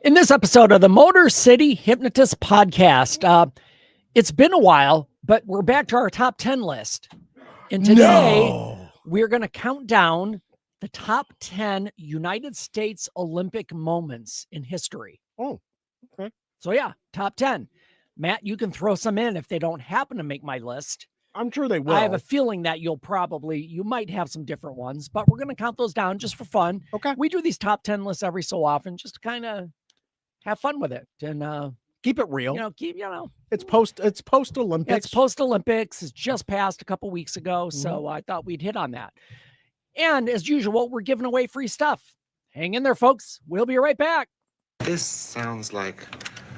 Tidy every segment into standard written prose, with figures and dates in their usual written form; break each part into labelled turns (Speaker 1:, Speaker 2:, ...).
Speaker 1: In this episode of the Motor City Hypnotist podcast, it's been a while, but we're back to our top 10 list. And today we're going to count down the top 10 United States Olympic moments in history.
Speaker 2: Oh, okay.
Speaker 1: So yeah, top 10. Matt, you can throw some in if they don't happen to make my list.
Speaker 2: I'm sure they will.
Speaker 1: I have a feeling that you might have some different ones, but we're going to count those down just for fun.
Speaker 2: Okay.
Speaker 1: We do these top 10 lists every so often just to kind of have fun with it and
Speaker 2: keep it real.
Speaker 1: It's
Speaker 2: post-Olympics.
Speaker 1: It's post-Olympics. It's just passed a couple weeks ago, so I thought we'd hit on that. And as usual, we're giving away free stuff. Hang in there, folks. We'll be right back.
Speaker 3: This sounds like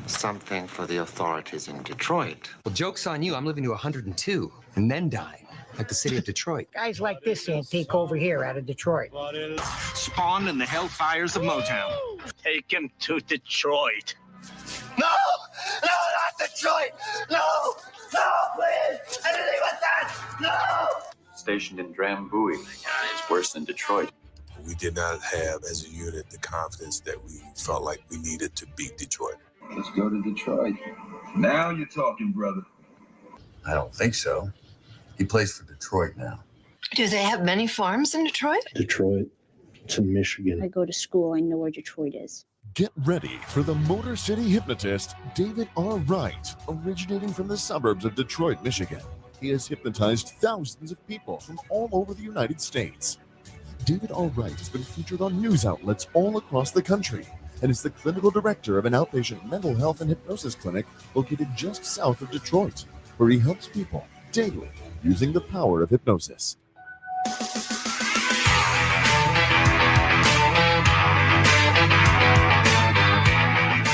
Speaker 3: something for the authorities in Detroit.
Speaker 4: Well, joke's on you. I'm living to 102 and then dying, like the city of Detroit.
Speaker 5: Guys like this antique over here out of Detroit.
Speaker 6: Spawned in the hellfires of Motown.
Speaker 7: Take him to Detroit.
Speaker 6: No! No, not Detroit! No! No, please! Anything but that! No!
Speaker 8: Stationed in Drambuie. It's worse than Detroit.
Speaker 9: We did not have, as a unit, the confidence that we felt like we needed to beat Detroit.
Speaker 8: Let's go to Detroit. Now you're talking, brother.
Speaker 10: I don't think so. He plays for Detroit now.
Speaker 11: Do they have many farms in Detroit?
Speaker 12: Detroit. It's in Michigan.
Speaker 13: I go to school. I know where Detroit is.
Speaker 14: Get ready for the Motor City Hypnotist, David R. Wright, originating from the suburbs of Detroit, Michigan. He has hypnotized thousands of people from all over the United States. David R. Wright has been featured on news outlets all across the country and is the clinical director of an outpatient mental health and hypnosis clinic located just south of Detroit, where he helps people daily using the power of hypnosis.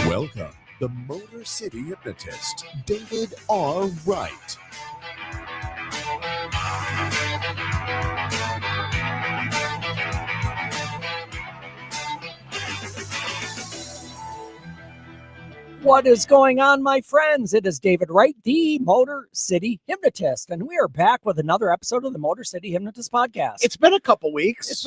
Speaker 14: Welcome, the Motor City Hypnotist, David R. Wright.
Speaker 1: What is going on, my friends? It is David Wright, the Motor City Hypnotist, and we are back with another episode of the Motor City Hypnotist podcast.
Speaker 2: It's been a couple weeks.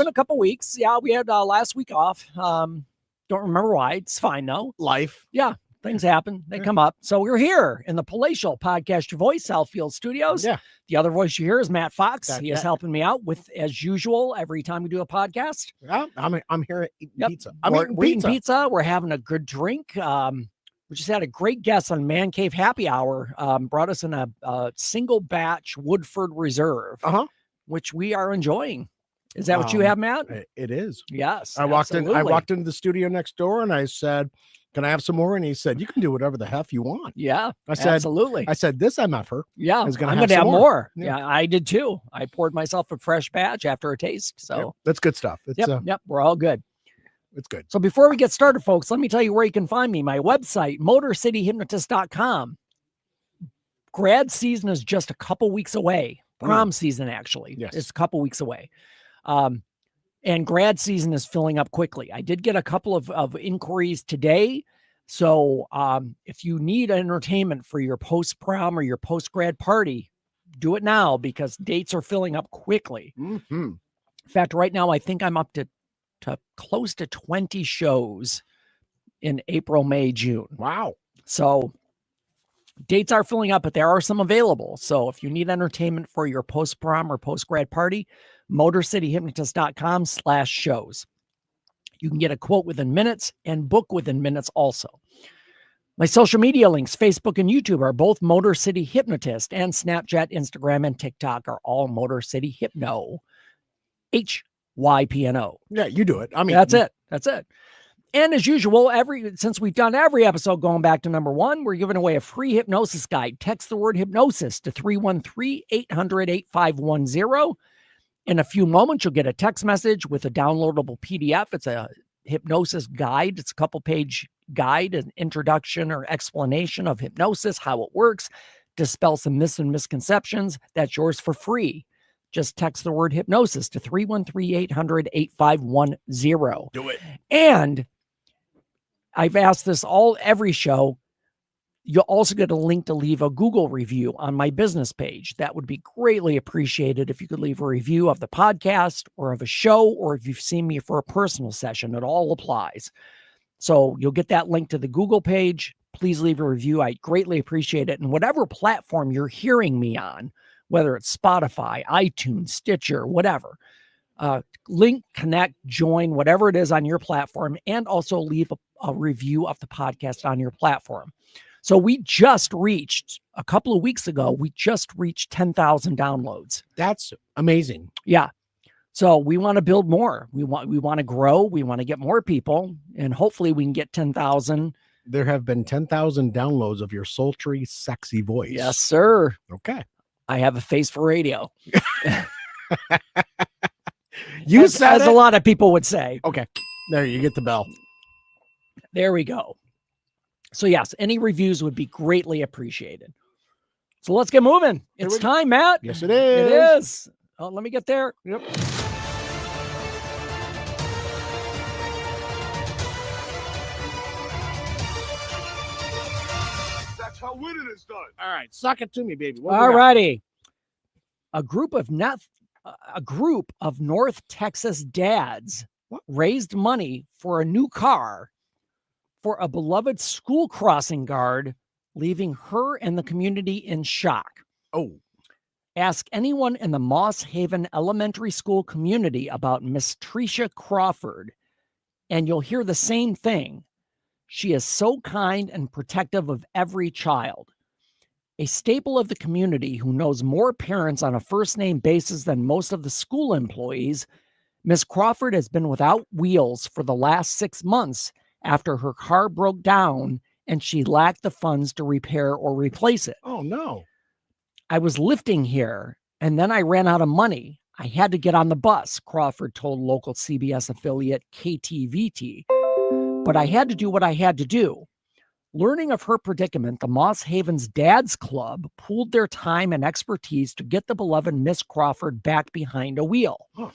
Speaker 1: Yeah, we had last week off. Don't remember why. It's fine, though.
Speaker 2: Life.
Speaker 1: Yeah, things happen. They come up. So we're here in the palatial Podcast Your Voice Southfield Studios.
Speaker 2: Yeah.
Speaker 1: The other voice you hear is Matt Fox. He is helping me out with, as usual, every time we do a podcast.
Speaker 2: Yeah, I'm here eating pizza.
Speaker 1: We're eating pizza. We're having a good drink. We just had a great guest on Man Cave Happy Hour. Brought us in a single batch Woodford Reserve, which we are enjoying. Is that what you have, Matt?
Speaker 2: It is.
Speaker 1: Yes.
Speaker 2: I walked into the studio next door and I said, "Can I have some more?" And he said, "You can do whatever the heck you want."
Speaker 1: Yeah.
Speaker 2: I said,
Speaker 1: absolutely.
Speaker 2: I said, "This MFer."
Speaker 1: Yeah. I'm going to have more. Yeah, I did too. I poured myself a fresh batch after a taste. So
Speaker 2: that's good stuff.
Speaker 1: Yep. We're all good.
Speaker 2: It's good.
Speaker 1: So before we get started, folks, let me tell you where you can find me. My website, motorcityhypnotist.com. Grad season is just a couple weeks away. Prom season, actually.
Speaker 2: Yes.
Speaker 1: It's a couple weeks away. And grad season is filling up quickly. I did get a couple of inquiries today. So if you need entertainment for your post-prom or your post-grad party, do it now because dates are filling up quickly.
Speaker 2: Mm-hmm.
Speaker 1: In fact, right now, I think I'm up to close to 20 shows in April, May, June.
Speaker 2: Wow.
Speaker 1: So dates are filling up, but there are some available. So if you need entertainment for your post-prom or post-grad party, motorcityhypnotist.com/shows. You can get a quote within minutes and book within minutes also. My social media links, Facebook and YouTube, are both Motor City Hypnotist, and Snapchat, Instagram, and TikTok are all Motor City Hypno. HYPNO.
Speaker 2: Yeah, you do it. I mean,
Speaker 1: that's it. And as usual, since we've done every episode going back to number 1, we're giving away a free hypnosis guide. Text the word hypnosis to 313-800-8510. In a few moments, you'll get a text message with a downloadable PDF. It's a hypnosis guide. It's a couple-page guide, an introduction or explanation of hypnosis, how it works, dispel some myths and misconceptions. That's yours for free. Just text the word hypnosis to 313-800-8510.
Speaker 2: Do it.
Speaker 1: And I've asked this every show. You'll also get a link to leave a Google review on my business page. That would be greatly appreciated if you could leave a review of the podcast or of a show, or if you've seen me for a personal session. It all applies. So you'll get that link to the Google page. Please leave a review. I greatly appreciate it. And whatever platform you're hearing me on, whether it's Spotify, iTunes, Stitcher, whatever, link, connect, join, whatever it is on your platform, and also leave a review of the podcast on your platform. So we just reached, a couple of weeks ago, we just reached 10,000 downloads.
Speaker 2: That's amazing.
Speaker 1: Yeah. So we want to build more. We want to grow. We want to get more people, and hopefully we can get 10,000.
Speaker 2: There have been 10,000 downloads of your sultry, sexy voice.
Speaker 1: Yes, sir.
Speaker 2: Okay.
Speaker 1: I have a face for radio.
Speaker 2: You said
Speaker 1: as
Speaker 2: it.
Speaker 1: a lot of people would say.
Speaker 2: Okay. There, you get the bell.
Speaker 1: There we go. So yes, any reviews would be greatly appreciated. So let's get moving. It's time, Matt.
Speaker 2: Yes, it is.
Speaker 1: It is. Oh, let me get there.
Speaker 2: Yep.
Speaker 14: That's how winning is done.
Speaker 2: All right. Suck it to me, baby. What do we
Speaker 1: All
Speaker 2: got?
Speaker 1: righty. A group of North Texas dads raised money for a new car for a beloved school crossing guard, leaving her and the community in shock.
Speaker 2: Oh.
Speaker 1: Ask anyone in the Moss Haven Elementary School community about Miss Tricia Crawford, and you'll hear the same thing. She is so kind and protective of every child. A staple of the community who knows more parents on a first-name basis than most of the school employees, Miss Crawford has been without wheels for the last 6 months after her car broke down and she lacked the funds to repair or replace it.
Speaker 2: Oh, no.
Speaker 1: I was lifting here, and then I ran out of money. I had to get on the bus, Crawford told local CBS affiliate KTVT. But I had to do what I had to do. Learning of her predicament, the Moss Haven's Dads Club pooled their time and expertise to get the beloved Miss Crawford back behind a wheel.
Speaker 2: Huh.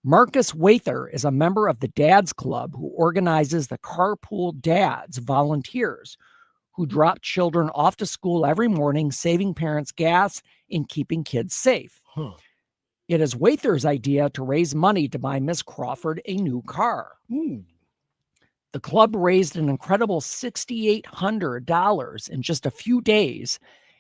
Speaker 1: Marcus Wather is a member of the Dads Club who organizes the Carpool Dads volunteers who drop children off to school every morning, saving parents gas and keeping kids safe.
Speaker 2: Huh.
Speaker 1: It is Wather's idea to raise money to buy Miss Crawford a new car.
Speaker 2: Ooh.
Speaker 1: The club raised an incredible $6,800 in just a few days.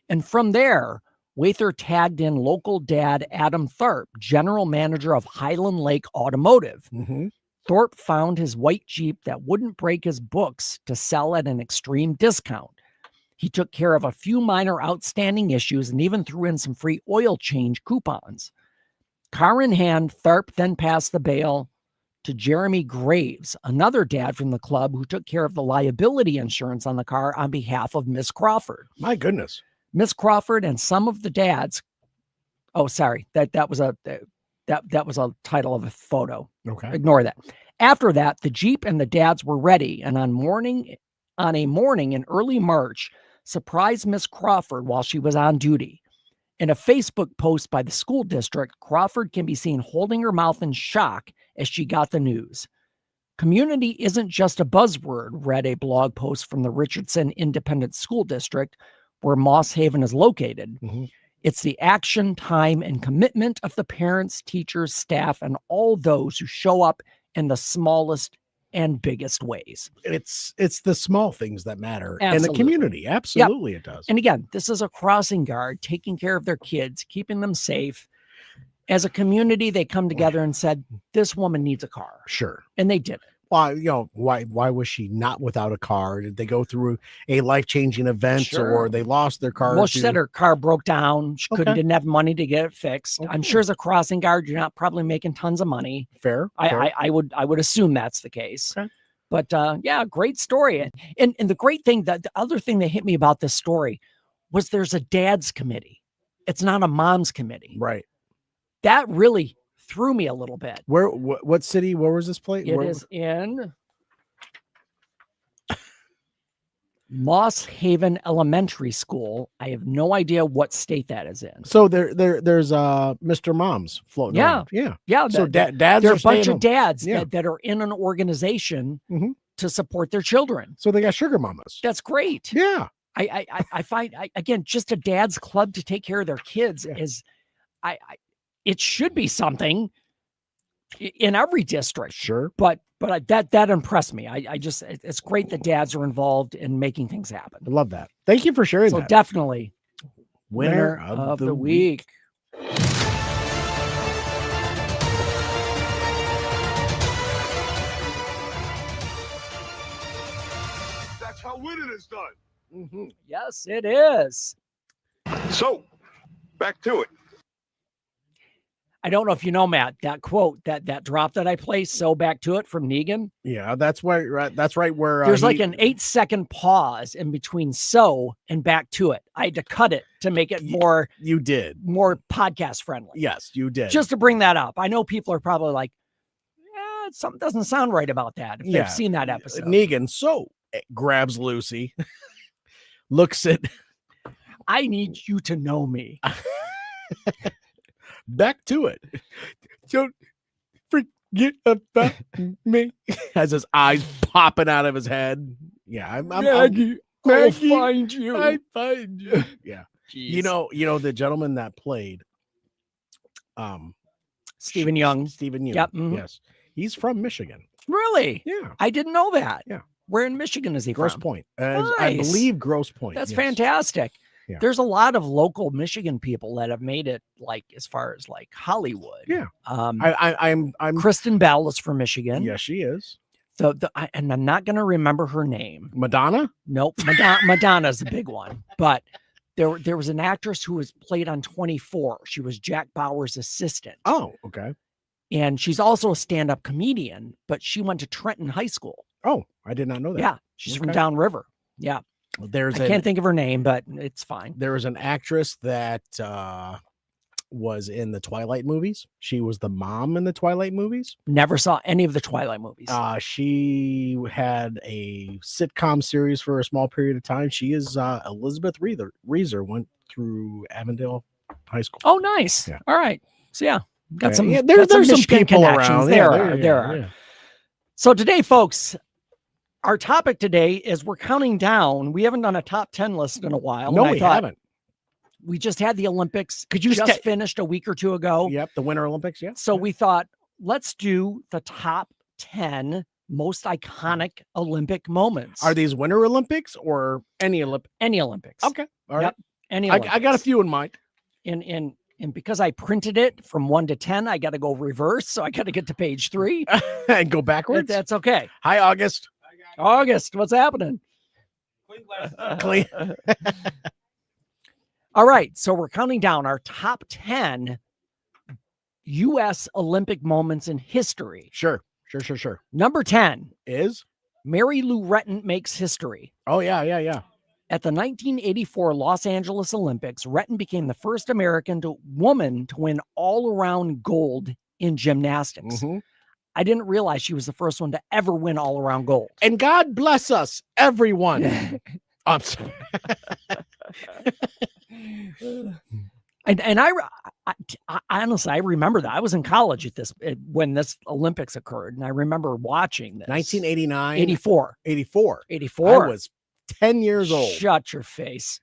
Speaker 1: And from there, Wather tagged in local dad Adam Tharp, general manager of Highland Lake Automotive.
Speaker 2: Mm-hmm.
Speaker 1: Thorpe found his white Jeep that wouldn't break his books to sell at an extreme discount. He took care of a few minor outstanding issues and even threw in some free oil change coupons. Car in hand, Tharp then passed the bail to Jeremy Graves, another dad from the club who took care of the liability insurance on the car on behalf of Miss Crawford.
Speaker 2: My goodness.
Speaker 1: Miss Crawford and some of the dads. Oh, sorry. That was a title of a photo.
Speaker 2: Okay.
Speaker 1: Ignore that. After that, the Jeep and the dads were ready, and on a morning in early March, surprised Miss Crawford while she was on duty. In a Facebook post by the school district, Crawford can be seen holding her mouth in shock as she got the news. Community isn't just a buzzword, read a blog post from the Richardson Independent School District, where Moss Haven is located.
Speaker 2: Mm-hmm.
Speaker 1: It's the action, time, and commitment of the parents, teachers, staff, and all those who show up in the smallest and biggest ways.
Speaker 2: It's the small things that matter in
Speaker 1: Absolutely.
Speaker 2: the community. Absolutely,
Speaker 1: Yep.
Speaker 2: It does.
Speaker 1: And again, this is a crossing guard taking care of their kids, keeping them safe. As a community, they come together and said, this woman needs a car.
Speaker 2: Sure.
Speaker 1: And they did it.
Speaker 2: Well, why was she not without a car? Did they go through a life-changing event
Speaker 1: Sure.
Speaker 2: or they lost their car?
Speaker 1: Well, she said her car broke down. She
Speaker 2: Okay.
Speaker 1: didn't have money to get it fixed. I'm
Speaker 2: Okay.
Speaker 1: sure as a crossing guard, you're not probably making tons of money.
Speaker 2: Fair.
Speaker 1: I would assume that's the case.
Speaker 2: Okay.
Speaker 1: But yeah, great story. And the great thing, the other thing that hit me about this story was there's a dad's committee. It's not a mom's committee.
Speaker 2: Right.
Speaker 1: That really threw me a little bit.
Speaker 2: What city? Where was this place?
Speaker 1: It is in Moss Haven Elementary School. I have no idea what state that is in.
Speaker 2: So there's Mr. Moms floating
Speaker 1: Yeah.
Speaker 2: around. Yeah.
Speaker 1: Yeah.
Speaker 2: So dads
Speaker 1: there are
Speaker 2: are
Speaker 1: a bunch
Speaker 2: staying
Speaker 1: of dads
Speaker 2: home. Yeah.
Speaker 1: that are in an organization
Speaker 2: Mhm.
Speaker 1: to support their children.
Speaker 2: So they got sugar mamas.
Speaker 1: That's great.
Speaker 2: Yeah.
Speaker 1: I find again, just a dad's club to take care of their kids is, it should be something in every district.
Speaker 2: Sure.
Speaker 1: But that impressed me. It's great that dads are involved in making things happen.
Speaker 2: I love that. Thank you for sharing
Speaker 1: So
Speaker 2: that.
Speaker 1: definitely
Speaker 2: Winner of the week.
Speaker 14: That's how winning is done.
Speaker 2: Mm-hmm.
Speaker 1: Yes, it is.
Speaker 14: So, back to it.
Speaker 1: I don't know if you know, Matt, that quote, that drop that I placed, so back to it from Negan.
Speaker 2: Yeah, that's where
Speaker 1: There's like an 8-second pause in between so and back to it. I had to cut it to make it more podcast friendly.
Speaker 2: Yes, you did.
Speaker 1: Just to bring that up. I know people are probably like, yeah, something doesn't sound right about that if they've seen that episode.
Speaker 2: Negan grabs Lucy, looks at,
Speaker 1: I need you to know me.
Speaker 2: Back to it. Don't forget about me. Has his eyes popping out of his head. Yeah,
Speaker 1: Maggie, I'll find you.
Speaker 2: I find you. Yeah.
Speaker 1: Jeez.
Speaker 2: You know the gentleman that played
Speaker 1: Stephen Young.
Speaker 2: Yep. Yes. He's from Michigan.
Speaker 1: Really?
Speaker 2: Yeah.
Speaker 1: I didn't know that.
Speaker 2: Yeah.
Speaker 1: Where in Michigan is he
Speaker 2: Grosse
Speaker 1: from?
Speaker 2: Pointe.
Speaker 1: Nice.
Speaker 2: I believe Grosse Pointe.
Speaker 1: That's
Speaker 2: yes.
Speaker 1: fantastic.
Speaker 2: Yeah.
Speaker 1: There's a lot of local Michigan people that have made it, like as far as like Hollywood.
Speaker 2: Yeah.
Speaker 1: I'm Kristen Bell is from Michigan.
Speaker 2: Yes, she is.
Speaker 1: And I'm not going to remember her name.
Speaker 2: Madonna?
Speaker 1: Nope. Madonna's the big one. But there was an actress who was played on 24. She was Jack Bauer's assistant.
Speaker 2: Oh, okay.
Speaker 1: And she's also a stand-up comedian, but she went to Trenton High School.
Speaker 2: Oh, I did not know that.
Speaker 1: Yeah. She's from downriver. Yeah. I can't think of her name, but it's fine.
Speaker 2: There was an actress that was in the Twilight movies. She was the mom in the Twilight movies.
Speaker 1: Never saw any of the Twilight movies.
Speaker 2: She had a sitcom series for a small period of time. She is Elizabeth Reeser, went through Avondale High School.
Speaker 1: Oh, nice.
Speaker 2: Yeah.
Speaker 1: All right. So yeah, got some.
Speaker 2: Yeah, there's some people around.
Speaker 1: There are. Yeah. So today, folks, our topic today is we're counting down. We haven't done a top 10 list in a while.
Speaker 2: No, we haven't.
Speaker 1: We just had the Olympics. Just finished a week or two ago.
Speaker 2: Yep, the Winter Olympics. Yeah.
Speaker 1: So we thought, let's do the top 10 most iconic Olympic moments.
Speaker 2: Are these Winter Olympics or any Olympics?
Speaker 1: Any Olympics.
Speaker 2: Okay. All right.
Speaker 1: Yep. Any Olympics.
Speaker 2: I got a few in mind.
Speaker 1: And because I printed it from 1 to 10, I got to go reverse. So I got to get to page 3
Speaker 2: and go backwards.
Speaker 1: That's okay.
Speaker 2: Hi, August.
Speaker 1: August, what's happening?
Speaker 2: Clean.
Speaker 1: All right, so we're counting down our top 10 U.S. Olympic moments in history.
Speaker 2: Sure.
Speaker 1: Number 10
Speaker 2: is
Speaker 1: Mary Lou Retton makes history.
Speaker 2: Oh, yeah.
Speaker 1: At the 1984 Los Angeles Olympics, Retton became the first American woman to win all-around gold in gymnastics.
Speaker 2: Mm-hmm.
Speaker 1: I didn't realize she was the first one to ever win all-around gold.
Speaker 2: And God bless us, everyone. I'm sorry.
Speaker 1: And I honestly, I remember that. I was in college when this Olympics occurred, and I remember watching this.
Speaker 2: 1989?
Speaker 1: 84.
Speaker 2: 84.
Speaker 1: I
Speaker 2: was 10 years old.
Speaker 1: Shut your face.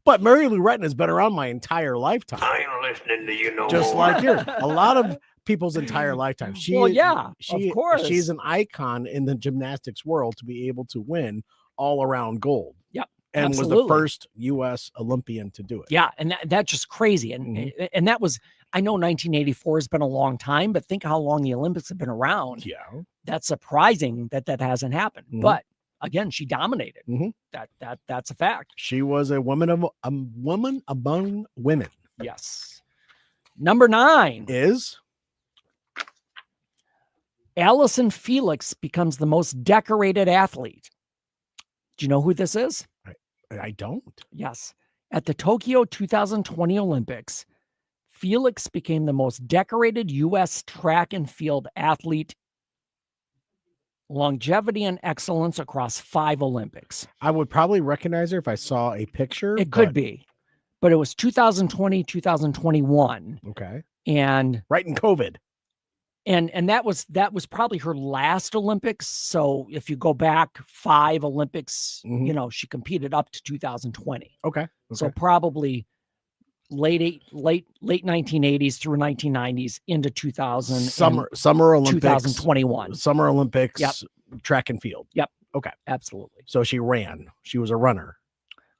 Speaker 2: But Mary Lou Retton has been around my entire lifetime.
Speaker 7: I ain't listening to you no
Speaker 2: Just
Speaker 7: more.
Speaker 2: like you. A lot of people's entire lifetime.
Speaker 1: Of course.
Speaker 2: She's an icon in the gymnastics world to be able to win all around gold.
Speaker 1: Yep.
Speaker 2: And
Speaker 1: absolutely.
Speaker 2: was the first U.S. Olympian to do it.
Speaker 1: Yeah. And that's just crazy. And that was, I know 1984 has been a long time, but think how long the Olympics have been around.
Speaker 2: Yeah.
Speaker 1: That's surprising that hasn't happened.
Speaker 2: Mm-hmm.
Speaker 1: But again, she dominated.
Speaker 2: Mm-hmm.
Speaker 1: That's a fact.
Speaker 2: She was a woman among women.
Speaker 1: Yes. Number 9
Speaker 2: is
Speaker 1: Allison Felix becomes the most decorated athlete. Do you know who this is?
Speaker 2: I don't.
Speaker 1: Yes. At the Tokyo 2020 Olympics, Felix became the most decorated U.S. track and field athlete, longevity and excellence across 5 Olympics.
Speaker 2: I would probably recognize her if I saw a picture.
Speaker 1: It could be, but it was 2020, 2021.
Speaker 2: Okay.
Speaker 1: And
Speaker 2: right in COVID.
Speaker 1: And that was probably her last Olympics. So if you go back 5 Olympics, she competed up to 2020.
Speaker 2: Okay.
Speaker 1: So probably late 1980s through 1990s into 2000
Speaker 2: Summer Olympics,
Speaker 1: 2021.
Speaker 2: Summer Olympics,
Speaker 1: Yep.
Speaker 2: track and field.
Speaker 1: Yep.
Speaker 2: Okay.
Speaker 1: Absolutely.
Speaker 2: So she ran. She was a runner.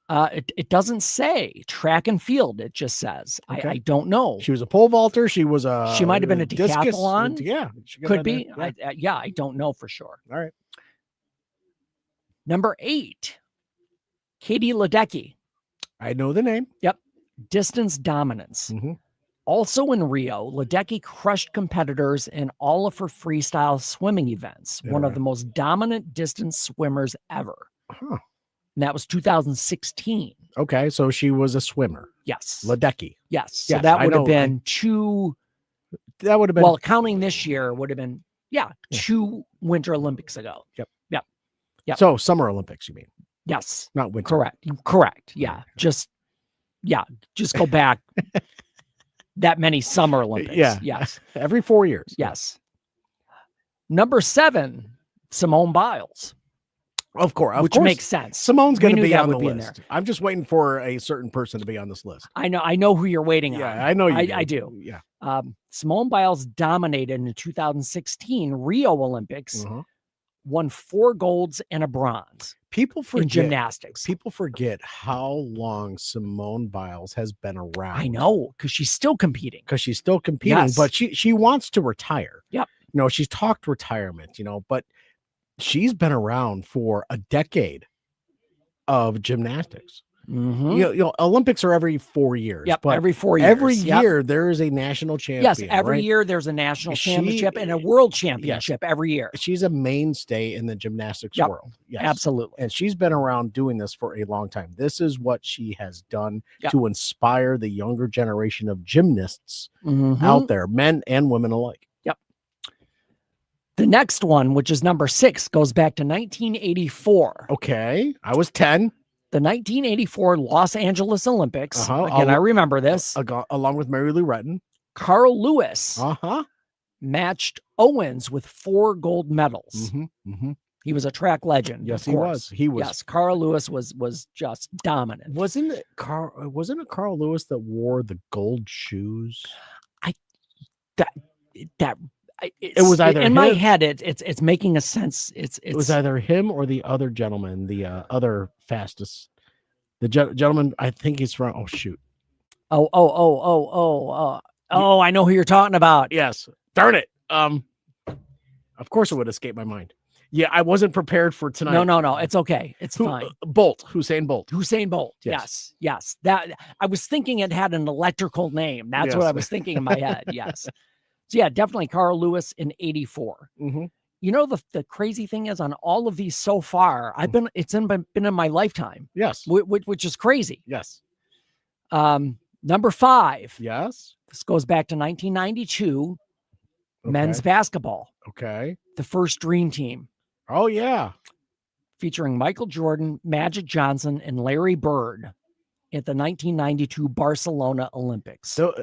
Speaker 1: It doesn't say track and field. It just says,
Speaker 2: Okay.
Speaker 1: I don't know.
Speaker 2: She was a pole vaulter. She was
Speaker 1: She might have been a
Speaker 2: discus.
Speaker 1: decathlon.
Speaker 2: Yeah.
Speaker 1: Could be. I don't know for sure.
Speaker 2: All right.
Speaker 1: Number 8, Katie Ledecky.
Speaker 2: I know the name.
Speaker 1: Yep. Distance dominance. Also in Rio, Ledecky crushed competitors in all of her freestyle swimming events. One of the most dominant distance swimmers ever.
Speaker 2: Huh.
Speaker 1: And that was 2016.
Speaker 2: Okay, so she was a swimmer.
Speaker 1: Yes.
Speaker 2: Ledecky.
Speaker 1: Yes. So that would have been 2.
Speaker 2: That would have been.
Speaker 1: Well, counting this year would have been, 2 Winter Olympics ago.
Speaker 2: Yep.
Speaker 1: So
Speaker 2: Summer Olympics, you mean?
Speaker 1: Yes.
Speaker 2: Not winter.
Speaker 1: Correct. Yeah. Just go back that many Summer Olympics.
Speaker 2: Yeah.
Speaker 1: Yes.
Speaker 2: Every 4 years.
Speaker 1: Yes. Number 7, Simone Biles.
Speaker 2: Of course.
Speaker 1: Which makes sense.
Speaker 2: Simone's going to be on the
Speaker 1: in
Speaker 2: list. I'm just waiting for a certain person to be on this list.
Speaker 1: I know who you're waiting on.
Speaker 2: Yeah, I know you.
Speaker 1: I do.
Speaker 2: Yeah.
Speaker 1: Simone Biles dominated in the 2016 Rio Olympics, won 4 golds and a bronze.
Speaker 2: People forget
Speaker 1: in gymnastics.
Speaker 2: People forget how long Simone Biles has been around.
Speaker 1: I know, because she's still competing.
Speaker 2: Yes. But she wants to retire.
Speaker 1: Yep.
Speaker 2: She's talked retirement, but she's been around for a decade of gymnastics. Olympics are every 4 years.
Speaker 1: Yep,
Speaker 2: but
Speaker 1: every 4 years.
Speaker 2: Every year there is a national champion.
Speaker 1: Yes, every
Speaker 2: right?
Speaker 1: year there's a national championship and a world championship every year.
Speaker 2: She's a mainstay in the gymnastics world. Yes,
Speaker 1: absolutely.
Speaker 2: And she's been around doing this for a long time. This is what she has done to inspire the younger generation of gymnasts out there, men and women alike.
Speaker 1: Yep. The next one, which is number 6, goes back to 1984.
Speaker 2: Okay, I was 10.
Speaker 1: The 1984 Los Angeles Olympics. Again, I remember this.
Speaker 2: Along with Mary Lou Retton.
Speaker 1: Carl Lewis matched Owens with 4 gold medals. He was a track legend.
Speaker 2: Yes,
Speaker 1: of course.
Speaker 2: He was.
Speaker 1: Yes, Carl Lewis was just dominant.
Speaker 2: Wasn't it Carl Lewis that wore the gold shoes?
Speaker 1: It was either in my head. It's making a sense.
Speaker 2: It was either him or the other gentleman, the other fastest. The gentleman, I think he's from. Oh shoot!
Speaker 1: Oh! I know who you're talking about.
Speaker 2: Yes. Darn it. Of course it would escape my mind. Yeah, I wasn't prepared for tonight.
Speaker 1: No. It's okay. It's fine.
Speaker 2: Usain Bolt.
Speaker 1: Usain Bolt. Yes. That I was thinking it had an electrical name. That's what I was thinking in my head. Yes. So yeah, definitely Carl Lewis in 84. The crazy thing is on all of these so far, been in my lifetime.
Speaker 2: Yes.
Speaker 1: Which is crazy.
Speaker 2: Yes.
Speaker 1: Number 5.
Speaker 2: Yes.
Speaker 1: This goes back to 1992 men's basketball.
Speaker 2: Okay.
Speaker 1: The first Dream Team.
Speaker 2: Oh yeah.
Speaker 1: Featuring Michael Jordan, Magic Johnson, and Larry Bird at the 1992 Barcelona Olympics.
Speaker 2: So,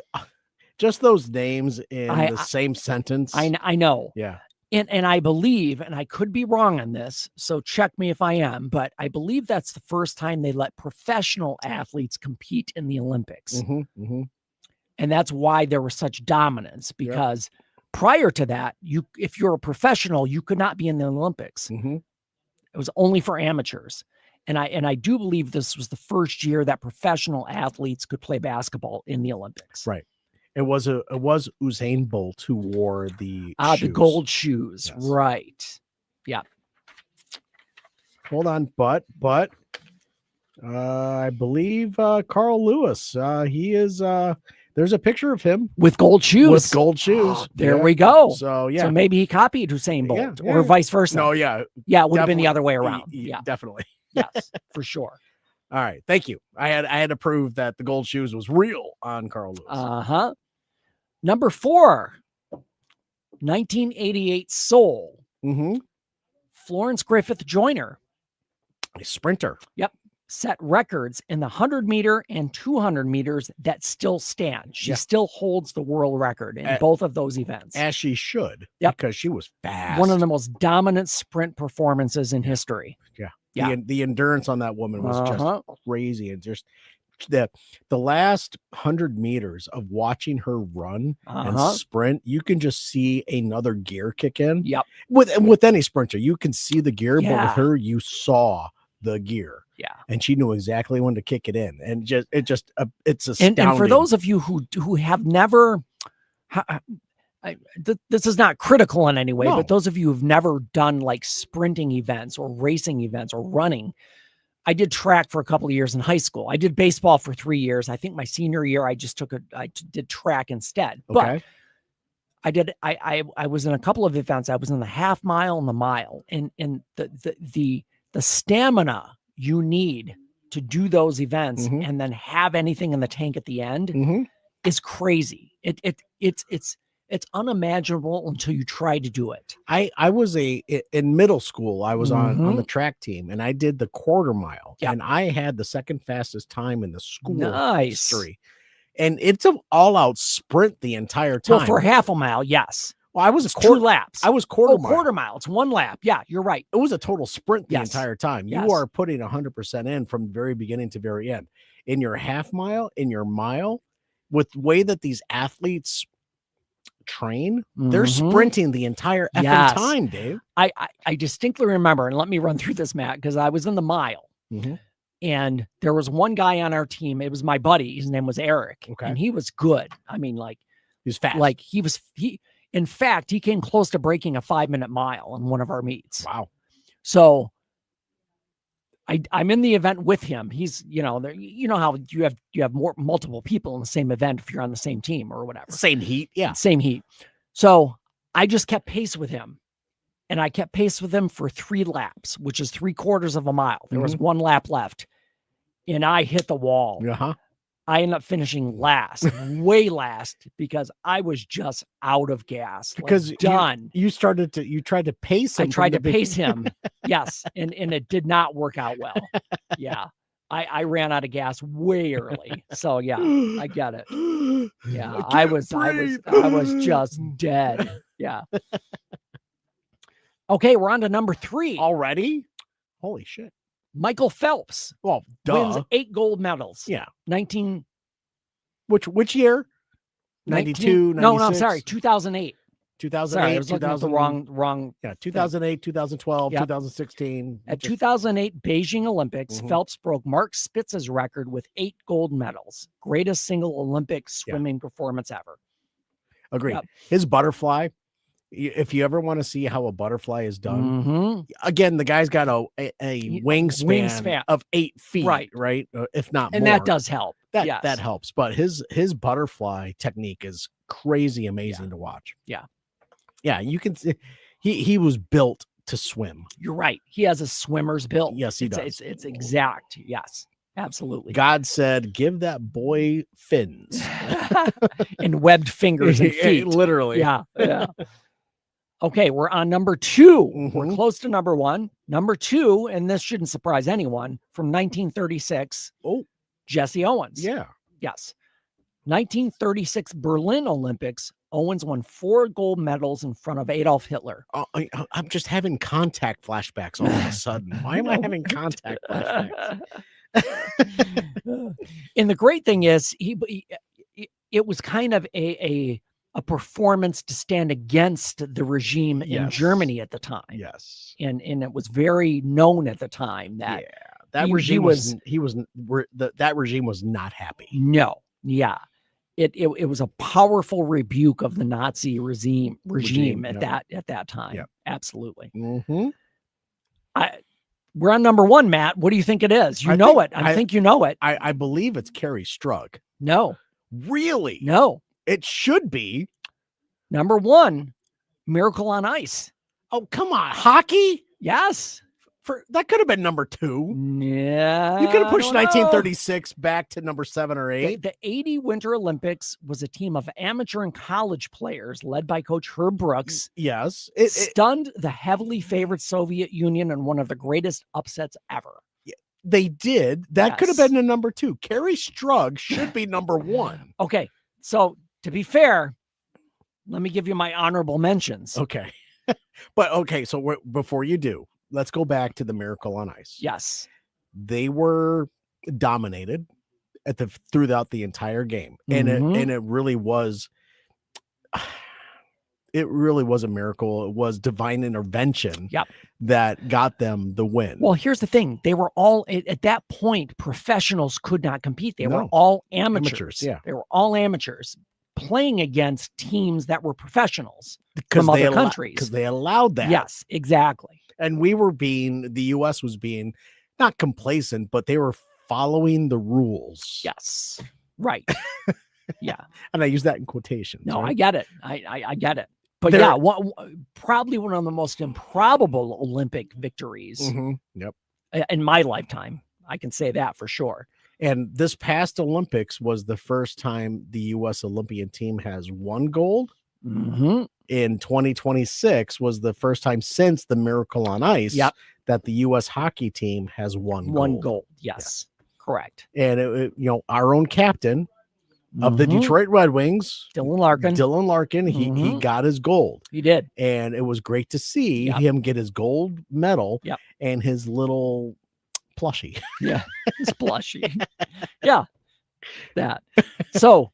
Speaker 2: just those names in the same sentence.
Speaker 1: I know.
Speaker 2: Yeah.
Speaker 1: And I believe, and I could be wrong on this, so check me if I am, but I believe that's the first time they let professional athletes compete in the Olympics. And that's why there was such dominance, because prior to that, if you're a professional, you could not be in the Olympics. It was only for amateurs. And I do believe this was the first year that professional athletes could play basketball in the Olympics.
Speaker 2: Right. It was Usain Bolt who wore the
Speaker 1: the gold shoes. Yes. Right. Yeah.
Speaker 2: Hold on, but I believe Carl Lewis. He is. There's a picture of him
Speaker 1: with gold shoes. There we go.
Speaker 2: So yeah.
Speaker 1: So maybe he copied Usain Bolt, or vice versa.
Speaker 2: No, yeah.
Speaker 1: Yeah, it would have been the other way around. Yeah,
Speaker 2: definitely.
Speaker 1: Yes, for sure.
Speaker 2: All right, thank you. I had to prove that the gold shoes was real on Carl Lewis.
Speaker 1: Number 4, 1988 Seoul. Florence Griffith Joyner,
Speaker 2: a sprinter.
Speaker 1: Yep, set records in the 100-meter and 200 meters that still stand. She still holds the world record in both of those events.
Speaker 2: As she should, because she was fast.
Speaker 1: One of the most dominant sprint performances in history.
Speaker 2: Yeah. The endurance on that woman was just crazy. And just the last 100 meters of watching her run and sprint, you can just see another gear kick in.
Speaker 1: Yep.
Speaker 2: With any sprinter, you can see the gear, but
Speaker 1: Yeah.
Speaker 2: with her, you saw the gear.
Speaker 1: Yeah.
Speaker 2: And she knew exactly when to kick it in. And it's astounding.
Speaker 1: And for those of you who have never, this is not critical in any way, but those of you who've never done like sprinting events or racing events or running, I did track for a couple of years in high school. I did baseball for 3 years. I think my senior year, I did track instead. But I was in a couple of events. I was in the half mile and the mile, and the stamina you need to do those events and then have anything in the tank at the end is crazy. It's unimaginable until you try to do it.
Speaker 2: I was in middle school, I was on the track team, and I did the quarter mile, and I had the second fastest time in the school history. And it's an all-out sprint the entire time.
Speaker 1: Well, for half a mile, yes.
Speaker 2: Well, I was
Speaker 1: 2 laps.
Speaker 2: I was quarter mile.
Speaker 1: Quarter mile. It's 1 lap. Yeah, you're right.
Speaker 2: It was a total sprint the entire time.
Speaker 1: Yes.
Speaker 2: You are putting 100% in from very beginning to very end. In your half mile, in your mile, with the way that these athletes train, they're sprinting the entire effing time, Dave.
Speaker 1: I distinctly remember, and let me run through this, Matt, because I was in the mile. And there was one guy on our team. It was my buddy. His name was Eric. And he was good. I mean, like,
Speaker 2: he was fast.
Speaker 1: Like in fact, he came close to breaking a 5-minute mile in one of our meets.
Speaker 2: Wow.
Speaker 1: So I'm in the event with him. He's, you know how you have multiple people in the same event if you're on the same team or whatever.
Speaker 2: Same heat. Yeah.
Speaker 1: Same heat. So I just kept pace with him. And I kept pace with him for 3 laps, which is 3/4 of a mile. There was 1 lap left. And I hit the wall. I ended up finishing last, way last, because I was just out of gas.
Speaker 2: Because
Speaker 1: done.
Speaker 2: You tried to pace him.
Speaker 1: I tried to pace him. Yes. And it did not work out well. Yeah. I ran out of gas way early. So yeah, I get it. Yeah. I was just dead. Yeah. Okay, we're on to number 3
Speaker 2: already. Holy shit.
Speaker 1: Michael Phelps.
Speaker 2: Well,
Speaker 1: wins 8 gold medals.
Speaker 2: Yeah.
Speaker 1: 19.
Speaker 2: Which year? 92, 96?
Speaker 1: No, I'm sorry. 2008.
Speaker 2: 2008.
Speaker 1: Sorry, I was looking at the wrong.
Speaker 2: Yeah, 2008, 2012,
Speaker 1: Yep.
Speaker 2: 2016.
Speaker 1: At 2008 Beijing Olympics, Phelps broke Mark Spitz's record with 8 gold medals. Greatest single Olympic swimming performance ever.
Speaker 2: Agreed.
Speaker 1: Yep.
Speaker 2: His butterfly. If you ever want to see how a butterfly is done, again, the guy's got a wingspan of 8 feet, right? If not
Speaker 1: and
Speaker 2: more.
Speaker 1: that does help.
Speaker 2: That helps. But his butterfly technique is crazy amazing to watch.
Speaker 1: Yeah.
Speaker 2: Yeah, you can see he was built to swim.
Speaker 1: You're right. He has a swimmer's build.
Speaker 2: Yes, he does.
Speaker 1: It's exact. Yes, absolutely.
Speaker 2: God said, "Give that boy fins
Speaker 1: and webbed fingers and feet."
Speaker 2: Literally.
Speaker 1: Yeah. Yeah. Okay, we're on number 2. We're close to number 1. Number 2, and this shouldn't surprise anyone, from 1936.
Speaker 2: Oh,
Speaker 1: Jesse Owens.
Speaker 2: Yeah.
Speaker 1: Yes. 1936 Berlin Olympics. Owens won 4 gold medals in front of Adolf Hitler.
Speaker 2: I'm just having contact flashbacks all of a sudden. Why am I having contact flashbacks?
Speaker 1: And the great thing is, it was kind of a performance to stand against the regime in Germany at the time.
Speaker 2: Yes.
Speaker 1: And it was very known at the time that
Speaker 2: that regime was that regime was not happy.
Speaker 1: No. Yeah. It was a powerful rebuke of the Nazi regime at that time.
Speaker 2: Yep.
Speaker 1: Absolutely. We're on number 1, Matt. What do you think it is? I think you know it.
Speaker 2: I believe it's Carrie Strug.
Speaker 1: No.
Speaker 2: Really?
Speaker 1: No.
Speaker 2: It should be.
Speaker 1: Number 1, Miracle on Ice.
Speaker 2: Oh, come on. Hockey?
Speaker 1: Yes.
Speaker 2: That could have been number 2.
Speaker 1: Yeah.
Speaker 2: You could have pushed 1936 back to number 7 or 8.
Speaker 1: The 80 Winter Olympics was a team of amateur and college players led by Coach Herb Brooks.
Speaker 2: Yes.
Speaker 1: It stunned the heavily favored Soviet Union in one of the greatest upsets ever.
Speaker 2: They did. That could have
Speaker 1: Yes.
Speaker 2: been the number 2. Carrie Strug should be number 1.
Speaker 1: Okay. So to be fair, let me give you my honorable mentions.
Speaker 2: Okay. But okay, so before you do, let's go back to the Miracle on Ice.
Speaker 1: Yes.
Speaker 2: They were dominated throughout the entire game. And it really was a miracle. It was divine intervention that got them the win.
Speaker 1: Well, here's the thing. They were all at that point, professionals could not compete. They were
Speaker 2: No.
Speaker 1: all amateurs.
Speaker 2: Yeah.
Speaker 1: They were all amateurs playing against teams that were professionals from other countries.
Speaker 2: Because they allowed that.
Speaker 1: Yes, exactly.
Speaker 2: And the US was being not complacent, but they were following the rules.
Speaker 1: Yes. Right. Yeah.
Speaker 2: And I use that in quotations.
Speaker 1: No,
Speaker 2: right?
Speaker 1: I get it. I get it. But yeah, probably one of the most improbable Olympic victories
Speaker 2: Yep.
Speaker 1: in my lifetime. I can say that for sure.
Speaker 2: And this past Olympics was the first time the U.S. Olympian team has won gold.
Speaker 1: Mm-hmm.
Speaker 2: In 2026 was the first time since the Miracle on Ice that the U.S. hockey team has won gold.
Speaker 1: Yes, correct.
Speaker 2: And our own captain of the Detroit Red Wings,
Speaker 1: Dylan Larkin,
Speaker 2: he got his gold.
Speaker 1: He did.
Speaker 2: And it was great to see him get his gold medal and his little plushie.
Speaker 1: Yeah, his plushie. Yeah, that. So,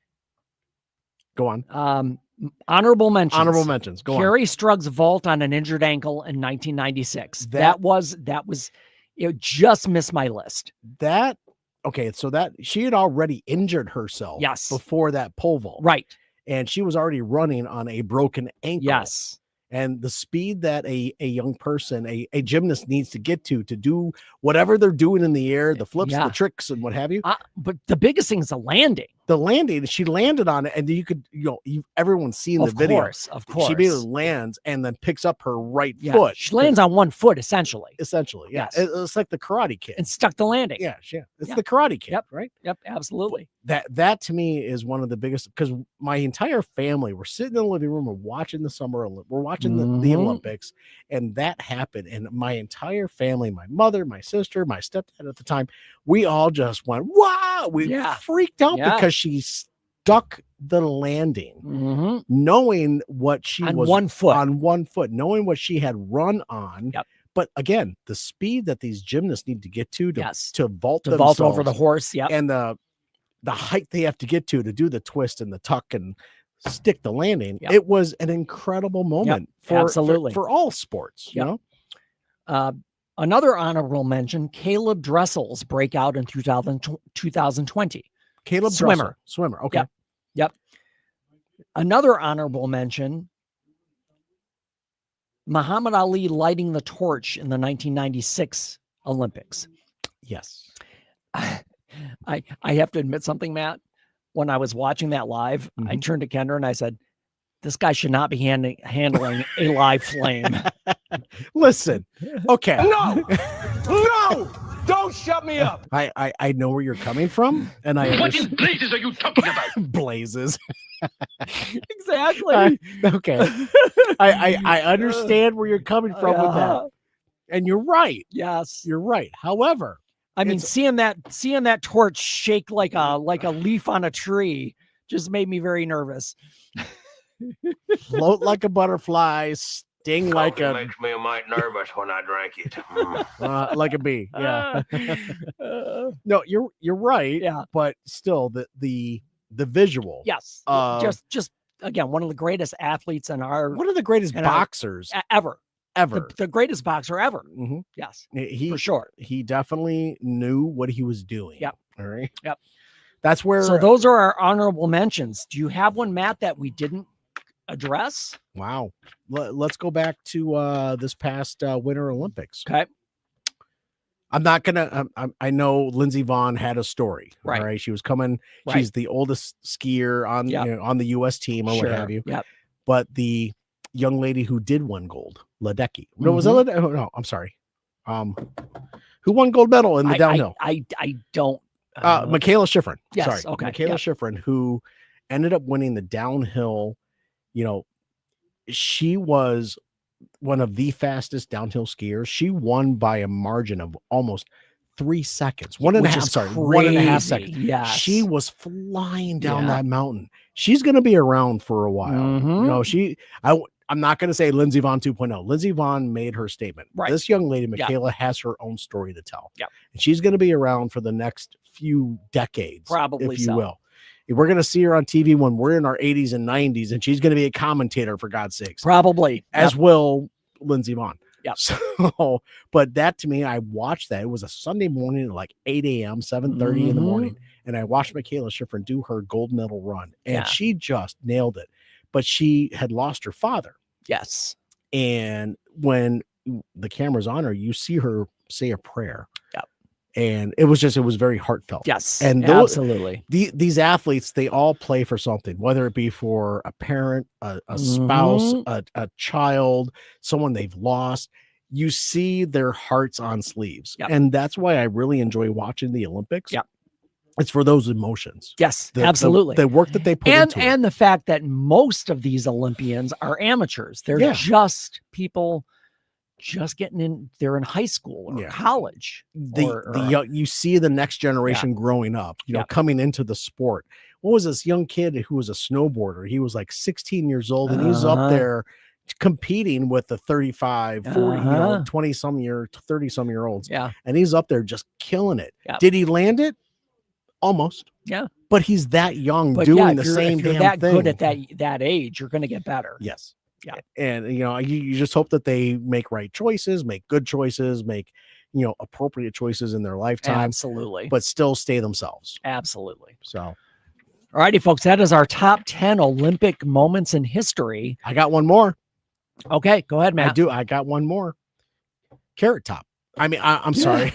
Speaker 2: go on.
Speaker 1: Honorable mentions.
Speaker 2: Go on.
Speaker 1: Carrie Strug's vault on an injured ankle in 1996. That was it. Just missed my list.
Speaker 2: Okay, so that she had already injured herself before that pole vault.
Speaker 1: Right.
Speaker 2: And she was already running on a broken ankle.
Speaker 1: Yes.
Speaker 2: And the speed that a young person, a gymnast needs to get to do whatever they're doing in the air, the flips, the tricks, and what have you.
Speaker 1: But the biggest thing is the landing.
Speaker 2: She landed on it, and you could, everyone's seen the video.
Speaker 1: Of course.
Speaker 2: She basically lands and then picks up her right foot.
Speaker 1: She lands on one foot, essentially.
Speaker 2: Yeah.
Speaker 1: Yes.
Speaker 2: It's like the Karate Kid.
Speaker 1: And stuck the landing.
Speaker 2: Yeah. It's the Karate Kid, right?
Speaker 1: Yep, absolutely.
Speaker 2: That to me is one of the biggest, because my entire family were sitting in the living room and watching we're watching the Olympics, and that happened. And my entire family, my mother, my sister, my stepdad at the time, we all just went, wow, we freaked out because she stuck the landing, knowing what she was on one foot, knowing what she had run on.
Speaker 1: Yep.
Speaker 2: But again, the speed that these gymnasts need to get to vault
Speaker 1: vault over the horse,
Speaker 2: and the height they have to get to do the twist and the tuck and stick the landing. It was an incredible moment for all sports. You know,
Speaker 1: another honorable mention: Caleb Dressel's breakout in 2020.
Speaker 2: Caleb
Speaker 1: swimmer.
Speaker 2: Okay.
Speaker 1: Yep. Another honorable mention: Muhammad Ali lighting the torch in the 1996 Olympics.
Speaker 2: Yes.
Speaker 1: I have to admit something, Matt. When I was watching that live, I turned to Kendra and I said, this guy should not be handling a live flame.
Speaker 2: Listen. Okay.
Speaker 6: No, don't shut me up.
Speaker 2: I know where you're coming from, and I
Speaker 7: What in blazes are you talking about?
Speaker 2: Blazes.
Speaker 1: Exactly.
Speaker 2: Okay. I understand where you're coming from with that. And you're right.
Speaker 1: Yes.
Speaker 2: You're right. However,
Speaker 1: I mean, seeing that torch shake like a leaf on a tree just made me very nervous.
Speaker 2: Float like a butterfly, sting like a
Speaker 7: makes me a mite nervous when I drink it.
Speaker 2: like a bee. Yeah. No, you're right.
Speaker 1: Yeah.
Speaker 2: But still, the visual.
Speaker 1: Yes. Just again, one of the greatest athletes in
Speaker 2: one of the greatest boxers
Speaker 1: ever. The greatest boxer ever.
Speaker 2: Mm-hmm.
Speaker 1: Yes,
Speaker 2: for
Speaker 1: sure.
Speaker 2: He definitely knew what he was doing.
Speaker 1: Yep.
Speaker 2: All right.
Speaker 1: Yep.
Speaker 2: That's where.
Speaker 1: So those are our honorable mentions. Do you have one, Matt, that we didn't address?
Speaker 2: Wow. Let's go back to this past Winter Olympics.
Speaker 1: Okay.
Speaker 2: I'm not gonna. I know Lindsey Vonn had a story.
Speaker 1: Right.
Speaker 2: All right. She was coming.
Speaker 1: Right.
Speaker 2: She's the oldest skier on on the U.S. team or what have you.
Speaker 1: Yep.
Speaker 2: But the young lady who did win gold, Ledecky. No, was that Ledecky? Oh, no, I'm sorry. Who won gold medal in the downhill?
Speaker 1: I don't.
Speaker 2: Michaela Schifrin.
Speaker 1: Yes.
Speaker 2: Sorry.
Speaker 1: Okay.
Speaker 2: Michaela Schifrin, who ended up winning the downhill. She was one of the fastest downhill skiers. She won by a margin of almost 3 seconds.
Speaker 1: Which
Speaker 2: 1.5,
Speaker 1: is
Speaker 2: sorry, 1.5 seconds.
Speaker 1: crazy. Yes.
Speaker 2: She was flying down
Speaker 1: Yeah.
Speaker 2: that mountain. She's going to be around for a while.
Speaker 1: Mhm.
Speaker 2: You know, I'm not going to say Lindsey Vonn 2.0. Lindsey Vonn made her statement.
Speaker 1: Right.
Speaker 2: This young lady,
Speaker 1: Yeah.
Speaker 2: Michaela, has her own story to tell.
Speaker 1: Yeah.
Speaker 2: And she's going to be around for the next few decades,
Speaker 1: Probably
Speaker 2: if you
Speaker 1: so.
Speaker 2: will. We're going to see her on TV when we're in our 80s and 90s, and she's going to be a commentator, for God's sakes.
Speaker 1: Probably.
Speaker 2: As will Lindsey Vonn.
Speaker 1: Yep.
Speaker 2: So, but that to me, I watched that. It was a Sunday morning at like 8 a.m., 7:30 in the morning. And I watched Michaela Schifrin do her gold medal run, and she just nailed it. But she had lost her father.
Speaker 1: Yes.
Speaker 2: And when the camera's on her, you see her say a prayer.
Speaker 1: Yep.
Speaker 2: And it was very heartfelt.
Speaker 1: Yes.
Speaker 2: And
Speaker 1: absolutely.
Speaker 2: These athletes, they all play for something, whether it be for a parent, a spouse, a child, someone they've lost. You see their hearts on sleeves.
Speaker 1: Yep.
Speaker 2: And that's why I really enjoy watching the Olympics.
Speaker 1: Yep.
Speaker 2: It's for those emotions.
Speaker 1: Yes, absolutely.
Speaker 2: The work that they put into it.
Speaker 1: And the fact that most of these Olympians are amateurs. They're just people just getting in. They're in high school or college.
Speaker 2: You see the next generation growing up, you know, coming into the sport. What was this young kid who was a snowboarder? He was like 16 years old, and he's up there competing with the 35, 40, you know, 20 some year, 30 some year olds.
Speaker 1: Yeah.
Speaker 2: And he's up there just killing it.
Speaker 1: Yeah.
Speaker 2: Did he land it? Almost.
Speaker 1: Yeah.
Speaker 2: But he's that young doing the same
Speaker 1: if you're
Speaker 2: damn
Speaker 1: that
Speaker 2: thing.
Speaker 1: good at that age, you're going to get better.
Speaker 2: Yes.
Speaker 1: Yeah.
Speaker 2: And you know, you just hope that they make right choices, make good choices, make, you know, appropriate choices in their lifetime.
Speaker 1: Absolutely.
Speaker 2: But still stay themselves.
Speaker 1: Absolutely.
Speaker 2: So,
Speaker 1: all righty, folks, that is our top 10 Olympic moments in history.
Speaker 2: I got one more.
Speaker 1: Okay, go ahead, Matt.
Speaker 2: I got one more. Carrot Top. I mean, I'm sorry.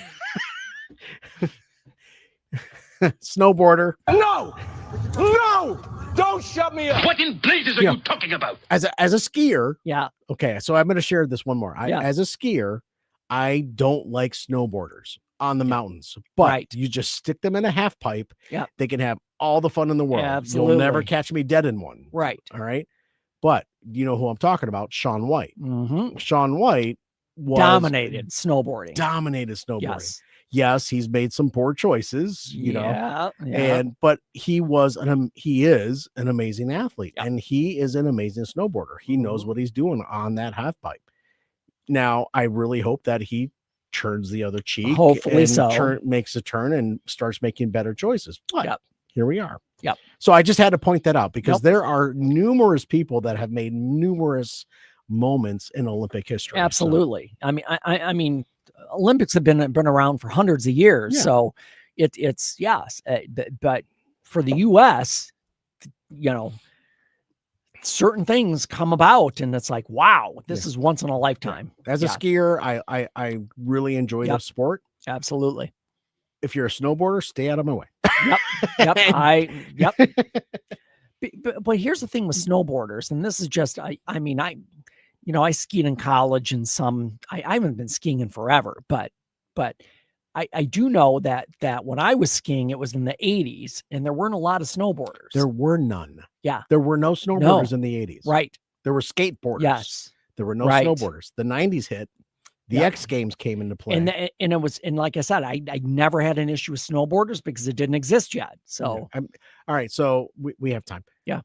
Speaker 2: Snowboarder.
Speaker 7: No! Don't shut me up! What in blazes are you talking about?
Speaker 2: As a skier.
Speaker 1: Yeah.
Speaker 2: Okay, so I'm going to share this one more. As a skier, I don't like snowboarders on the mountains, but you just stick them in a half pipe.
Speaker 1: Yeah.
Speaker 2: They can have all the fun in the world.
Speaker 1: Absolutely.
Speaker 2: You'll never catch me dead in one.
Speaker 1: Right.
Speaker 2: All right. But you know who I'm talking about? Shaun White.
Speaker 1: Mm-hmm.
Speaker 2: Shaun White was
Speaker 1: dominated snowboarding.
Speaker 2: Yes, he's made some poor choices, you know. But he is an amazing athlete, and he is an amazing snowboarder. He knows what he's doing on that half pipe. Now, I really hope that he turns the other cheek.
Speaker 1: Hopefully
Speaker 2: makes a turn and starts making better choices. But here we are.
Speaker 1: Yep.
Speaker 2: So I just had to point that out because there are numerous people that have made numerous moments in Olympic history.
Speaker 1: Absolutely. So. I mean, Olympics have been around for hundreds of years, so it's but for the U.S., you know, certain things come about, and it's like, wow, this is once in a lifetime.
Speaker 2: As a skier, I really enjoy the sport.
Speaker 1: Absolutely.
Speaker 2: If you're a snowboarder, stay out of my way.
Speaker 1: Yep. But here's the thing with snowboarders, and this is just I skied in college and I haven't been skiing in forever, but I do know that when I was skiing, it was in the 80s and there weren't a lot of snowboarders.
Speaker 2: There were none.
Speaker 1: Yeah.
Speaker 2: There were no snowboarders in the 80s.
Speaker 1: Right.
Speaker 2: There were skateboarders.
Speaker 1: Yes.
Speaker 2: There were no snowboarders. The 90s hit. The X Games came into play.
Speaker 1: And like I said, I never had an issue with snowboarders because it didn't exist yet. So
Speaker 2: all right. So we have time.
Speaker 1: Yeah.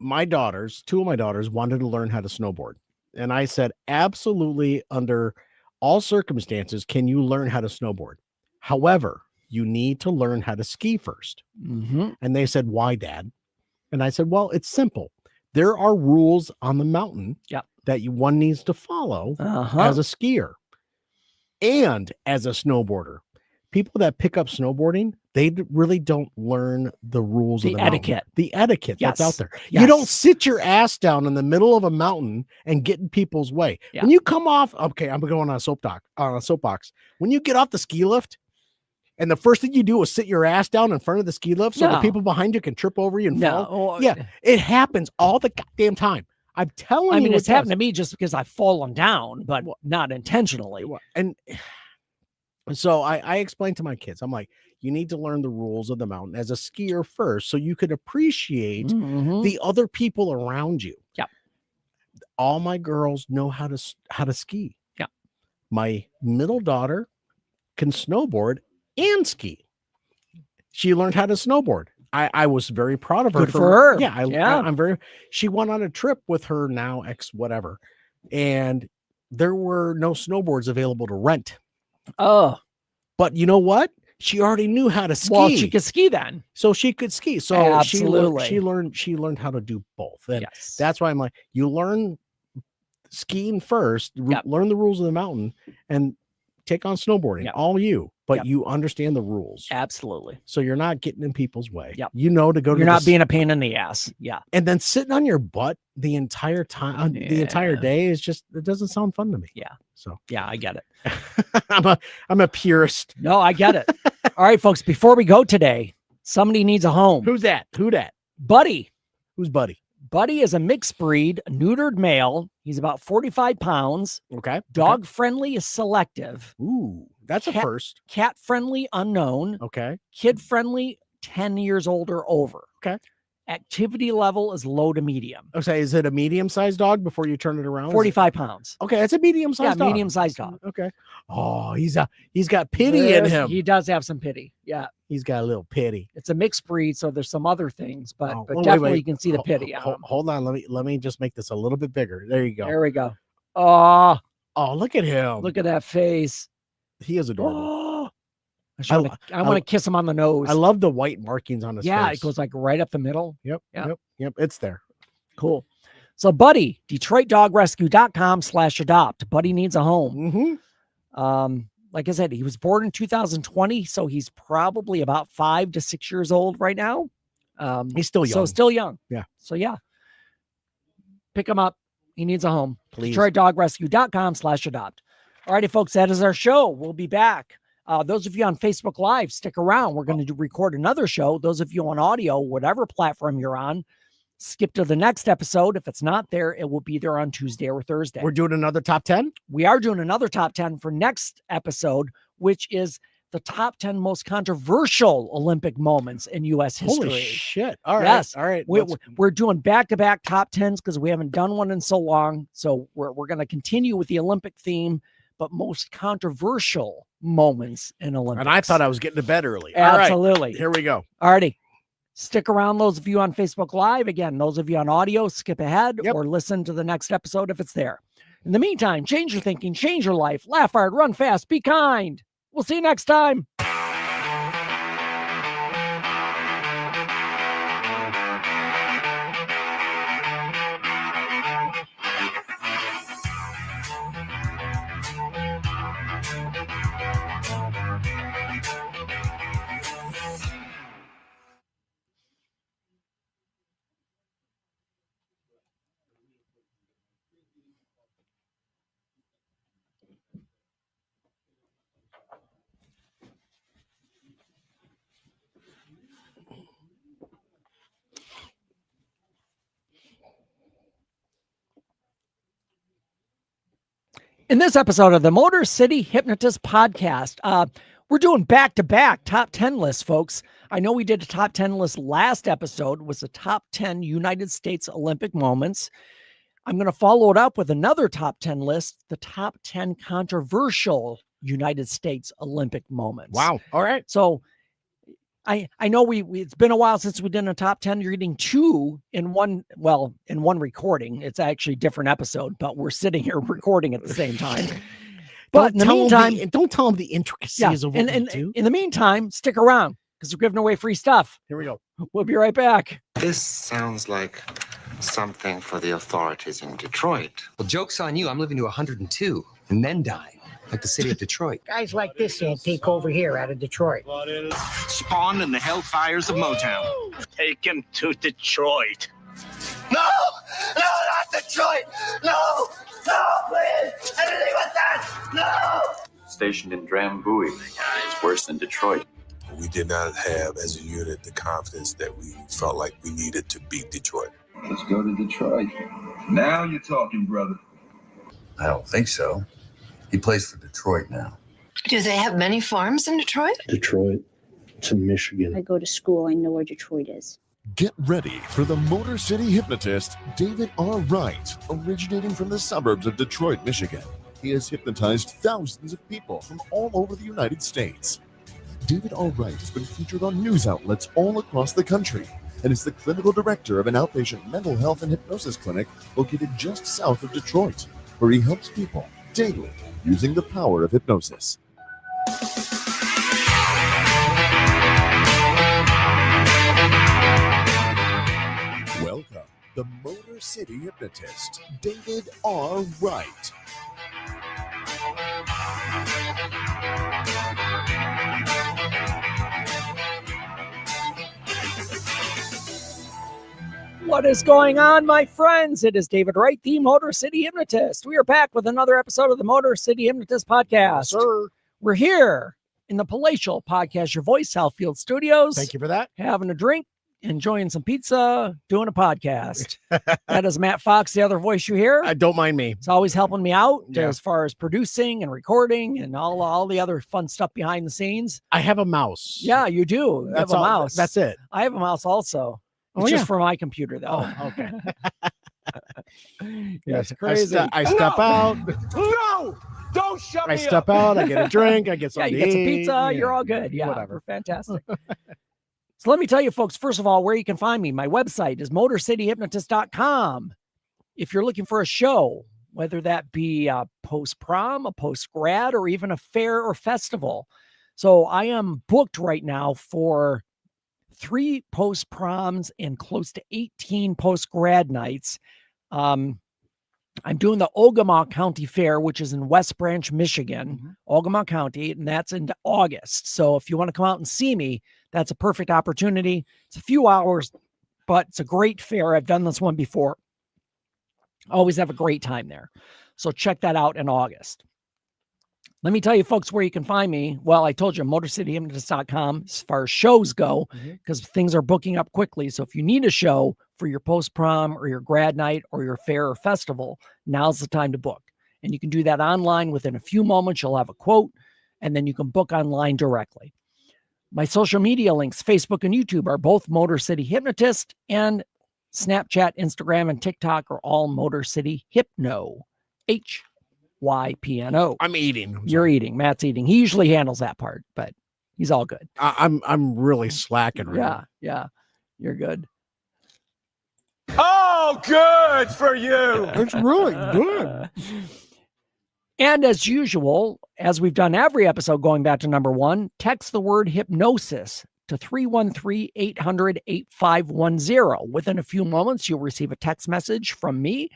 Speaker 2: My daughters, two of my daughters wanted to learn how to snowboard. And I said, absolutely, under all circumstances, can you learn how to snowboard? However, you need to learn how to ski first.
Speaker 1: Mm-hmm.
Speaker 2: And they said, why, Dad? And I said, well, it's simple. There are rules on the mountain that one needs to follow as a skier and as a snowboarder. People that pick up snowboarding, they really don't learn the rules of the
Speaker 1: etiquette.
Speaker 2: Mountain. The etiquette that's out there. You don't sit your ass down in the middle of a mountain and get in people's way.
Speaker 1: Yeah.
Speaker 2: When you come off, okay, I'm going on a soapbox. When you get off the ski lift, and the first thing you do is sit your ass down in front of the ski lift so the people behind you can trip over you and fall. Yeah, it happens all the goddamn time. I'm telling you.
Speaker 1: I mean, it's happened to me just because I've fallen down, but not intentionally.
Speaker 2: And so I explained to my kids, I'm like, you need to learn the rules of the mountain as a skier first so you could appreciate the other people around you.
Speaker 1: Yeah.
Speaker 2: All my girls know how to ski.
Speaker 1: Yeah.
Speaker 2: My middle daughter can snowboard and ski. She learned how to snowboard. I was very proud of her.
Speaker 1: Good for her.
Speaker 2: Yeah,
Speaker 1: Yeah.
Speaker 2: I'm very. She went on a trip with her now ex whatever, and there were no snowboards available to rent.
Speaker 1: Oh,
Speaker 2: but you know what? She already knew how to ski.
Speaker 1: Well, she could ski then.
Speaker 2: So she could ski. So
Speaker 1: Absolutely.
Speaker 2: she learned how to do both. And
Speaker 1: Yes.
Speaker 2: that's why I'm like, you learn skiing first, learn the rules of the mountain, and take on snowboarding. All you, but you understand the rules.
Speaker 1: Absolutely.
Speaker 2: So you're not getting in people's way.
Speaker 1: Yep.
Speaker 2: You know to go.
Speaker 1: You're not being a pain in the ass. Yeah.
Speaker 2: And then sitting on your butt the entire time, the entire day is just, it doesn't sound fun to me.
Speaker 1: Yeah.
Speaker 2: So
Speaker 1: yeah, I get it.
Speaker 2: I'm a purist.
Speaker 1: No, I get it. All right, folks, before we go today, somebody needs a home.
Speaker 2: Who's that? Who that?
Speaker 1: Buddy.
Speaker 2: Who's Buddy?
Speaker 1: Buddy is a mixed breed, neutered male. He's about 45 pounds.
Speaker 2: Okay.
Speaker 1: Dog friendly is selective.
Speaker 2: Ooh, that's a first.
Speaker 1: Cat friendly, unknown.
Speaker 2: Okay.
Speaker 1: Kid friendly, 10 years old or over.
Speaker 2: Okay.
Speaker 1: Activity level is low to medium.
Speaker 2: Okay. Is it a medium-sized dog before you turn it around?
Speaker 1: 45 pounds.
Speaker 2: Okay, that's a medium-sized dog.
Speaker 1: Medium-sized dog.
Speaker 2: Okay. Oh, he's got pity in him.
Speaker 1: He does have some pity. Yeah.
Speaker 2: He's got a little pity.
Speaker 1: It's a mixed breed, so there's some other things, but
Speaker 2: wait,
Speaker 1: definitely
Speaker 2: wait.
Speaker 1: you can see the pity.
Speaker 2: Hold on. Let me just make this a little bit bigger. There you go.
Speaker 1: There we go. Oh,
Speaker 2: look at him.
Speaker 1: Look at that face.
Speaker 2: He is adorable.
Speaker 1: Oh, I want to kiss him on the nose.
Speaker 2: I love the white markings on his face.
Speaker 1: Yeah, it goes like right up the middle.
Speaker 2: Yep. It's there.
Speaker 1: Cool. So, Buddy, DetroitDogRescue.com/adopt. Buddy needs a home. Like I said, he was born in 2020, so he's probably about 5 to 6 years old right now.
Speaker 2: He's still young.
Speaker 1: So still young.
Speaker 2: Yeah.
Speaker 1: So yeah, pick him up. He needs a home.
Speaker 2: Please.
Speaker 1: DetroitDogRescue.com/adopt. All righty, folks, that is our show. We'll be back. Those of you on Facebook Live, stick around. We're going to record another show. Those of you on audio, whatever platform you're on, skip to the next episode. If it's not there, it will be there on Tuesday or Thursday.
Speaker 2: We're doing another top 10?
Speaker 1: We are doing another top 10 for next episode, which is the top 10 most controversial Olympic moments in U.S. history.
Speaker 2: Holy shit. All right.
Speaker 1: Yes.
Speaker 2: All right.
Speaker 1: We're doing back-to-back top 10s because we haven't done one in so long. So we're going to continue with the Olympic theme, but most controversial moments in Olympics.
Speaker 2: And I thought I was getting to bed early.
Speaker 1: Absolutely.
Speaker 2: All right, here we go.
Speaker 1: All righty. Stick around, those of you on Facebook Live. Again, those of you on audio, skip ahead or listen to the next episode if it's there. In the meantime, change your thinking, change your life, laugh hard, run fast, be kind. We'll see you next time. In this episode of the Motor City Hypnotist podcast, we're doing back-to-back top 10 lists, folks. I know we did a top 10 list last episode, was the top 10 United States Olympic moments. I'm going to follow it up with another top 10 list, the top 10 controversial United States Olympic moments.
Speaker 2: Wow. All right.
Speaker 1: So I know it's been a while since we did a top 10. You're getting two in one recording. It's actually a different episode, but we're sitting here recording at the same time. But in the meantime,
Speaker 2: don't tell them the intricacies of what we do.
Speaker 1: In the meantime, stick around because we're giving away free stuff.
Speaker 2: Here we go.
Speaker 1: We'll be right back.
Speaker 3: This sounds like something for the authorities in Detroit.
Speaker 4: Well, joke's on you. I'm living to 102 and then dying, like the city of Detroit.
Speaker 5: Guys like this antique over here out of Detroit.
Speaker 7: Spawned in the hellfires of Motown. Take him to Detroit.
Speaker 6: No! No, not Detroit! No! No, please! Anything but that! No!
Speaker 15: Stationed in Drambuie. It's worse than Detroit.
Speaker 9: We did not have, as a unit, the confidence that we felt like we needed to beat Detroit.
Speaker 8: Let's go to Detroit. Now you're talking, brother.
Speaker 10: I don't think so. He plays for Detroit now.
Speaker 11: Do they have many farms in Detroit?
Speaker 12: Detroit to Michigan.
Speaker 13: I go to school. I know where Detroit is.
Speaker 14: Get ready for the Motor City Hypnotist, David R. Wright, originating from the suburbs of Detroit, Michigan. He has hypnotized thousands of people from all over the United States. David R. Wright has been featured on news outlets all across the country and is the clinical director of an outpatient mental health and hypnosis clinic located just south of Detroit, where he helps people daily using the power of hypnosis. Welcome, the Motor City Hypnotist, David R. Wright.
Speaker 1: What is going on, my friends? It is David Wright, the Motor City Hypnotist. We are back with another episode of the Motor City Hypnotist podcast.
Speaker 2: Yes, sir.
Speaker 1: We're here in the palatial Podcast Your Voice Southfield Studios.
Speaker 2: Thank you for that.
Speaker 1: Having a drink, enjoying some pizza, doing a podcast. That is Matt Fox, the other voice you hear.
Speaker 2: I don't mind me.
Speaker 1: It's always helping me out
Speaker 2: Yeah.
Speaker 1: as far as producing and recording and all the other fun stuff behind the scenes.
Speaker 2: I have a mouse.
Speaker 1: Yeah, you do. You
Speaker 2: That's
Speaker 1: have a
Speaker 2: all.
Speaker 1: mouse.
Speaker 2: That's it.
Speaker 1: I have a mouse also.
Speaker 2: Oh,
Speaker 1: It's
Speaker 2: yeah.
Speaker 1: just for my computer, though.
Speaker 2: Oh, okay.
Speaker 1: Yeah, it's
Speaker 2: I
Speaker 1: crazy.
Speaker 2: I step out.
Speaker 6: No! Don't shut
Speaker 2: I step out. I get a drink. I get
Speaker 1: Yeah,
Speaker 2: something.
Speaker 1: you get some
Speaker 2: to eat,
Speaker 1: pizza. You're all good. Yeah,
Speaker 2: whatever.
Speaker 1: we're fantastic. So let me tell you, folks, first of all, where you can find me. My website is motorcityhypnotist.com. If you're looking for a show, whether that be a post-prom, a post-grad, or even a fair or festival. So I am booked right now for 3 post-proms and close to 18 post-grad nights. I'm doing the Ogama County Fair, which is in West Branch, Michigan, Ogama County, and that's in August. So if you want to come out and see me, that's a perfect opportunity. It's a few hours, but it's a great fair. I've done this one before. Always have a great time there. So check that out in August. Let me tell you, folks, where you can find me. Well, I told you, motorcityhypnotist.com as far as shows go, because things are booking up quickly. So if you need a show for your post-prom or your grad night or your fair or festival, now's the time to book. And you can do that online within a few moments. You'll have a quote, and then you can book online directly. My social media links, Facebook and YouTube, are both Motor City Hypnotist, and Snapchat, Instagram, and TikTok are all Motor City Hypno. HYPNO.
Speaker 2: I'm eating.
Speaker 1: You're eating. Matt's eating. He usually handles that part, but he's all good.
Speaker 2: I'm really slacking right now.
Speaker 1: Yeah. You're good.
Speaker 6: Oh, good for you.
Speaker 2: It's really good.
Speaker 1: And as usual, as we've done every episode going back to number 1, text the word hypnosis to 313-800-8510. Within a few moments, you'll receive a text message from me.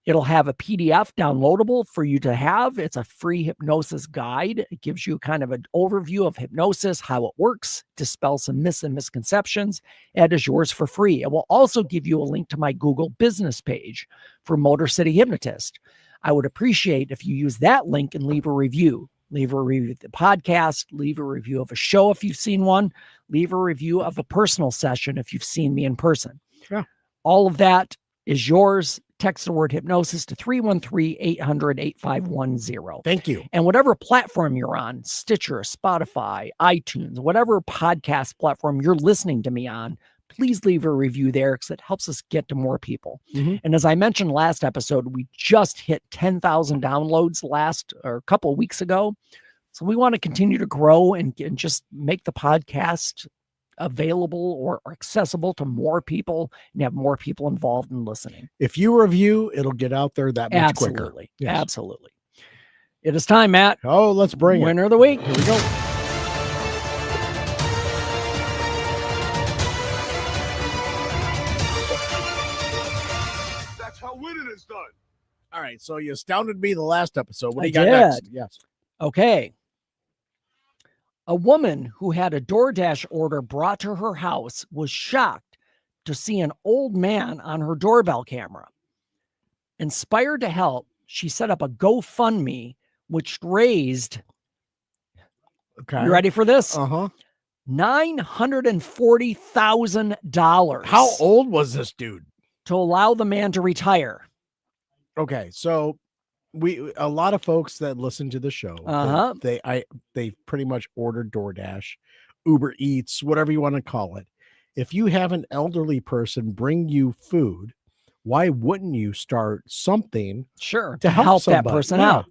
Speaker 1: It'll have a PDF downloadable for you to have. It's a free hypnosis guide. It gives you kind of an overview of hypnosis, how it works, dispel some myths and misconceptions. It is yours for free. It will also give you a link to my Google business page for Motor City Hypnotist. I would appreciate if you use that link and leave a review. Leave a review of the podcast, leave a review of a show if you've seen one, leave a review of a personal session if you've seen me in person.
Speaker 2: Yeah.
Speaker 1: All of that is yours. Text the word hypnosis to 313-800-8510.
Speaker 2: Thank you.
Speaker 1: And whatever platform you're on, Stitcher, Spotify, iTunes, whatever podcast platform you're listening to me on, please leave a review there because it helps us get to more people. And as I mentioned last episode, we just hit 10,000 downloads a couple of weeks ago. So we want to continue to grow and just make the podcast available or accessible to more people and have more people involved in listening.
Speaker 2: If you review, it'll get out there that much quicker.
Speaker 1: Absolutely. Yes. Absolutely. It is time, Matt.
Speaker 2: Oh, let's bring it.
Speaker 1: Winner of the week.
Speaker 2: Here we go.
Speaker 6: That's how winning is done.
Speaker 2: All right. So you astounded me the last episode. What do
Speaker 1: I
Speaker 2: you got
Speaker 1: did.
Speaker 2: next? Yes.
Speaker 1: Okay. A woman who had a DoorDash order brought to her house was shocked to see an old man on her doorbell camera. Inspired to help, she set up a GoFundMe, which raised, you ready for this? $940,000.
Speaker 2: How old was this dude?
Speaker 1: To allow the man to retire.
Speaker 2: Okay, so a lot of folks that listen to the show, they pretty much ordered DoorDash, Uber Eats, whatever you want to call it. If you have an elderly person bring you food, why wouldn't you start something
Speaker 1: to
Speaker 2: help
Speaker 1: that
Speaker 2: somebody?
Speaker 1: person out?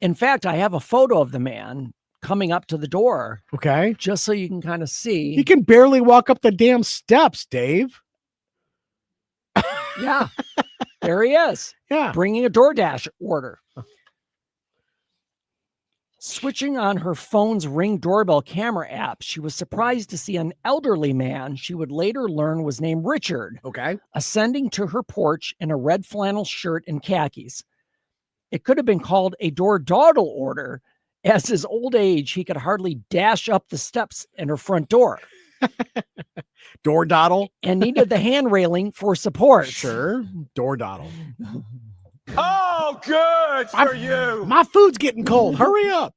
Speaker 1: In fact, I have a photo of the man coming up to the door.
Speaker 2: Okay.
Speaker 1: Just so you can kind of see.
Speaker 2: He can barely walk up the damn steps, Dave.
Speaker 1: Yeah. There he is.
Speaker 2: Yeah.
Speaker 1: Bringing a DoorDash order. Switching on her phone's Ring doorbell camera app, she was surprised to see an elderly man she would later learn was named Richard.
Speaker 2: Okay.
Speaker 1: Ascending to her porch in a red flannel shirt and khakis. It could have been called a door dawdle order. As his old age, he could hardly dash up the steps in her front door.
Speaker 2: Door dawdle.
Speaker 1: And needed the hand railing for support.
Speaker 2: Sure. Door dawdle.
Speaker 7: Oh, good for you.
Speaker 2: My food's getting cold. Hurry up.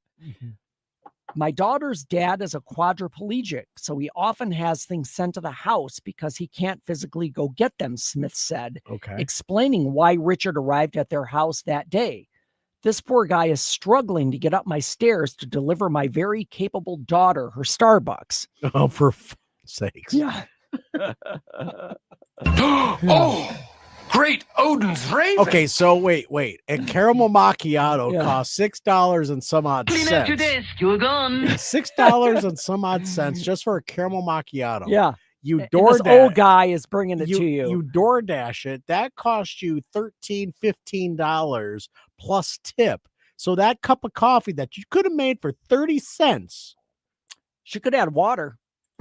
Speaker 1: My daughter's dad is a quadriplegic, so he often has things sent to the house because he can't physically go get them, Smith said,
Speaker 2: Okay.
Speaker 1: explaining why Richard arrived at their house that day. This poor guy is struggling to get up my stairs to deliver my very capable daughter her Starbucks.
Speaker 2: Oh, for sakes.
Speaker 1: Yeah.
Speaker 7: Oh, great Odin's raven.
Speaker 2: Okay, so wait. A caramel macchiato costs $6 and some odd
Speaker 16: Clean
Speaker 2: cents.
Speaker 16: up your desk, you're gone.
Speaker 2: $6 and some odd cents just for a caramel macchiato.
Speaker 1: Yeah.
Speaker 2: You
Speaker 1: And
Speaker 2: DoorDash.
Speaker 1: this old guy is bringing it to you.
Speaker 2: You DoorDash it. That costs you $13, $15 plus tip. So that cup of coffee that you could have made for 30 cents.
Speaker 1: She could add water.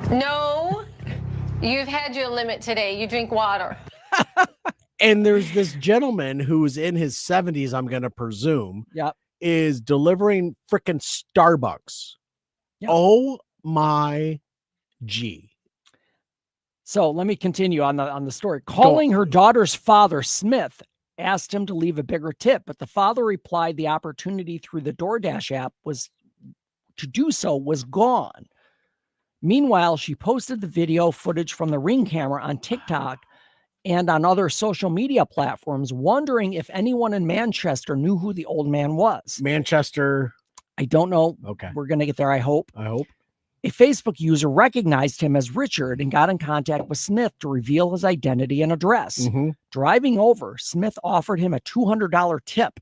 Speaker 17: No, you've had your limit today. You drink water.
Speaker 2: And there's this gentleman who's in his 70s, I'm going to presume,
Speaker 1: Yep.
Speaker 2: is delivering freaking Starbucks.
Speaker 1: Yep.
Speaker 2: Oh my G.
Speaker 1: So let me continue on the story. Calling her daughter's father, Smith, asked him to leave a bigger tip, but the father replied the opportunity through the DoorDash app was gone. Meanwhile, she posted the video footage from the Ring camera on TikTok and on other social media platforms, wondering if anyone in Manchester knew who the old man was.
Speaker 2: Manchester.
Speaker 1: I don't know.
Speaker 2: Okay.
Speaker 1: We're going to get there, I hope.
Speaker 2: I hope.
Speaker 1: A Facebook user recognized him as Richard and got in contact with Smith to reveal his identity and address.
Speaker 2: Mm-hmm.
Speaker 1: Driving over, Smith offered him a $200 tip.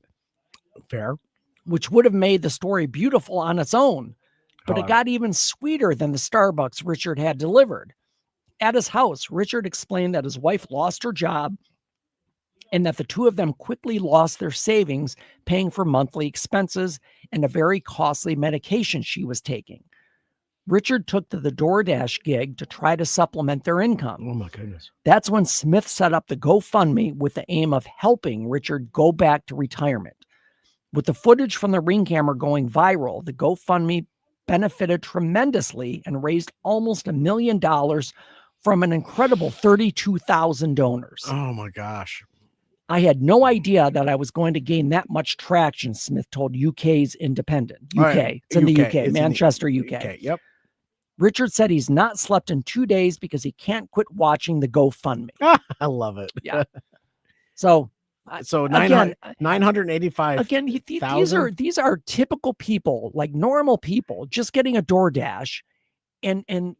Speaker 2: Fair.
Speaker 1: Which would have made the story beautiful on its own. But
Speaker 2: However,
Speaker 1: it got even sweeter than the Starbucks Richard had delivered. At his house, Richard explained that his wife lost her job and that the two of them quickly lost their savings paying for monthly expenses and a very costly medication she was taking. Richard took to the DoorDash gig to try to supplement their income.
Speaker 2: Oh my goodness.
Speaker 1: That's when Smith set up the GoFundMe with the aim of helping Richard go back to retirement. With the footage from the Ring camera going viral, the GoFundMe benefited tremendously and raised almost $1 million from an incredible 32,000 donors.
Speaker 2: Oh my gosh.
Speaker 1: I had no idea that I was going to gain that much traction, Smith told UK's Independent. UK.
Speaker 2: Right.
Speaker 1: It's in the
Speaker 2: UK.
Speaker 1: UK,
Speaker 2: It's in the
Speaker 1: Manchester, UK.
Speaker 2: UK. Yep.
Speaker 1: Richard said he's not slept in 2 days because he can't quit watching the GoFundMe.
Speaker 2: I love it.
Speaker 1: Yeah. So
Speaker 2: again, 985.
Speaker 1: Again, these are typical people, like normal people, just getting a DoorDash and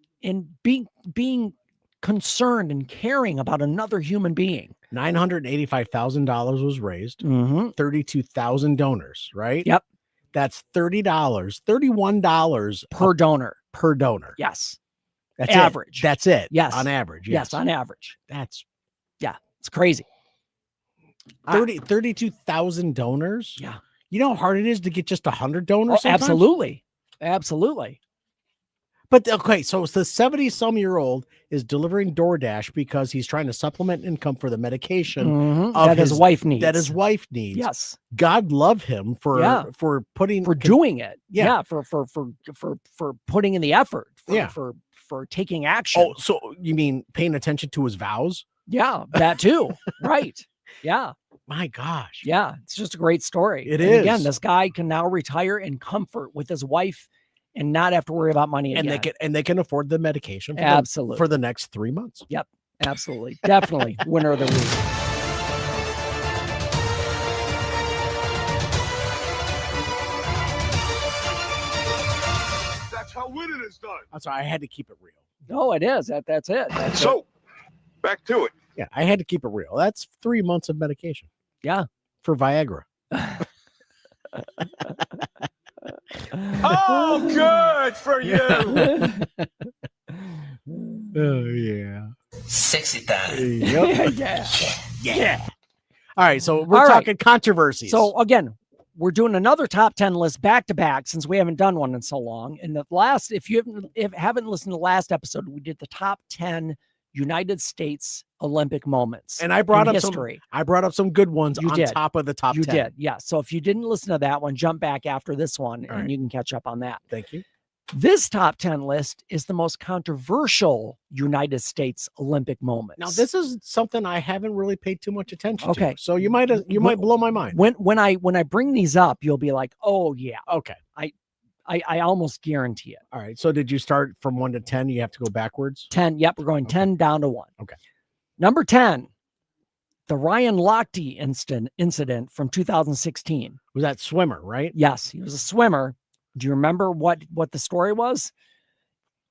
Speaker 1: being concerned and caring about another human being.
Speaker 2: $985,000 was raised.
Speaker 1: Mm-hmm.
Speaker 2: 32,000 donors, right?
Speaker 1: Yep.
Speaker 2: That's $30, $31
Speaker 1: per donor.
Speaker 2: Per donor.
Speaker 1: Yes.
Speaker 2: That's
Speaker 1: average.
Speaker 2: It. That's it.
Speaker 1: Yes.
Speaker 2: On average.
Speaker 1: Yes, on average.
Speaker 2: Yeah,
Speaker 1: it's crazy.
Speaker 2: 32,000 donors.
Speaker 1: Yeah.
Speaker 2: You know how hard it is to get just 100 donors?
Speaker 1: Oh, absolutely. Absolutely.
Speaker 2: But okay, so the 70-some-year-old is delivering DoorDash because he's trying to supplement income for the medication
Speaker 1: that his wife needs.
Speaker 2: That his wife needs.
Speaker 1: Yes.
Speaker 2: God love him for
Speaker 1: doing it.
Speaker 2: Yeah.
Speaker 1: For putting in the effort. For taking action.
Speaker 2: Oh, so you mean paying attention to his vows?
Speaker 1: Yeah, that too. Right. Yeah.
Speaker 2: My gosh.
Speaker 1: Yeah, it's just a great story.
Speaker 2: It
Speaker 1: and
Speaker 2: is.
Speaker 1: Again, this guy can now retire in comfort with his wife and not have to worry about money again.
Speaker 2: And they can afford the medication for the next 3 months.
Speaker 1: Yep. Absolutely. Definitely winner of the week.
Speaker 18: That's how winning is done.
Speaker 2: I'm sorry, I had to keep it real.
Speaker 1: No, it is. That's it.
Speaker 18: Back to it.
Speaker 2: Yeah, I had to keep it real. That's 3 months of medication.
Speaker 1: Yeah.
Speaker 2: For Viagra.
Speaker 18: Oh, good for you.
Speaker 2: Oh yeah.
Speaker 6: Sexy time.
Speaker 2: Yep.
Speaker 1: Yeah.
Speaker 2: All right, so we're
Speaker 1: All right.
Speaker 2: talking controversies.
Speaker 1: So again, we're doing another top 10 list back to back since we haven't done one in so long. And the last, if you haven't listened to the last episode, we did the top 10 United States Olympic moments.
Speaker 2: and I brought
Speaker 1: in
Speaker 2: up
Speaker 1: history.
Speaker 2: I brought up some good ones
Speaker 1: You
Speaker 2: on
Speaker 1: did.
Speaker 2: top of the top
Speaker 1: You
Speaker 2: 10.
Speaker 1: did, yeah. So if you didn't listen to that one, jump back after this one,
Speaker 2: All
Speaker 1: and
Speaker 2: right.
Speaker 1: you can catch up on that.
Speaker 2: Thank you.
Speaker 1: This top 10 list is the most controversial United States Olympic moments.
Speaker 2: Now this is something I haven't really paid too much attention
Speaker 1: Okay.
Speaker 2: to. So you might blow my mind.
Speaker 1: When I bring these up, you'll be like, oh yeah,
Speaker 2: Okay.
Speaker 1: I almost guarantee it.
Speaker 2: All right. So did you start from 1 to 10? You have to go backwards.
Speaker 1: 10. Yep, we're going 10 down to 1.
Speaker 2: Okay.
Speaker 1: Number 10, the Ryan Lochte incident from 2016.
Speaker 2: Was that swimmer, right?
Speaker 1: Yes, he was a swimmer. Do you remember what the story was?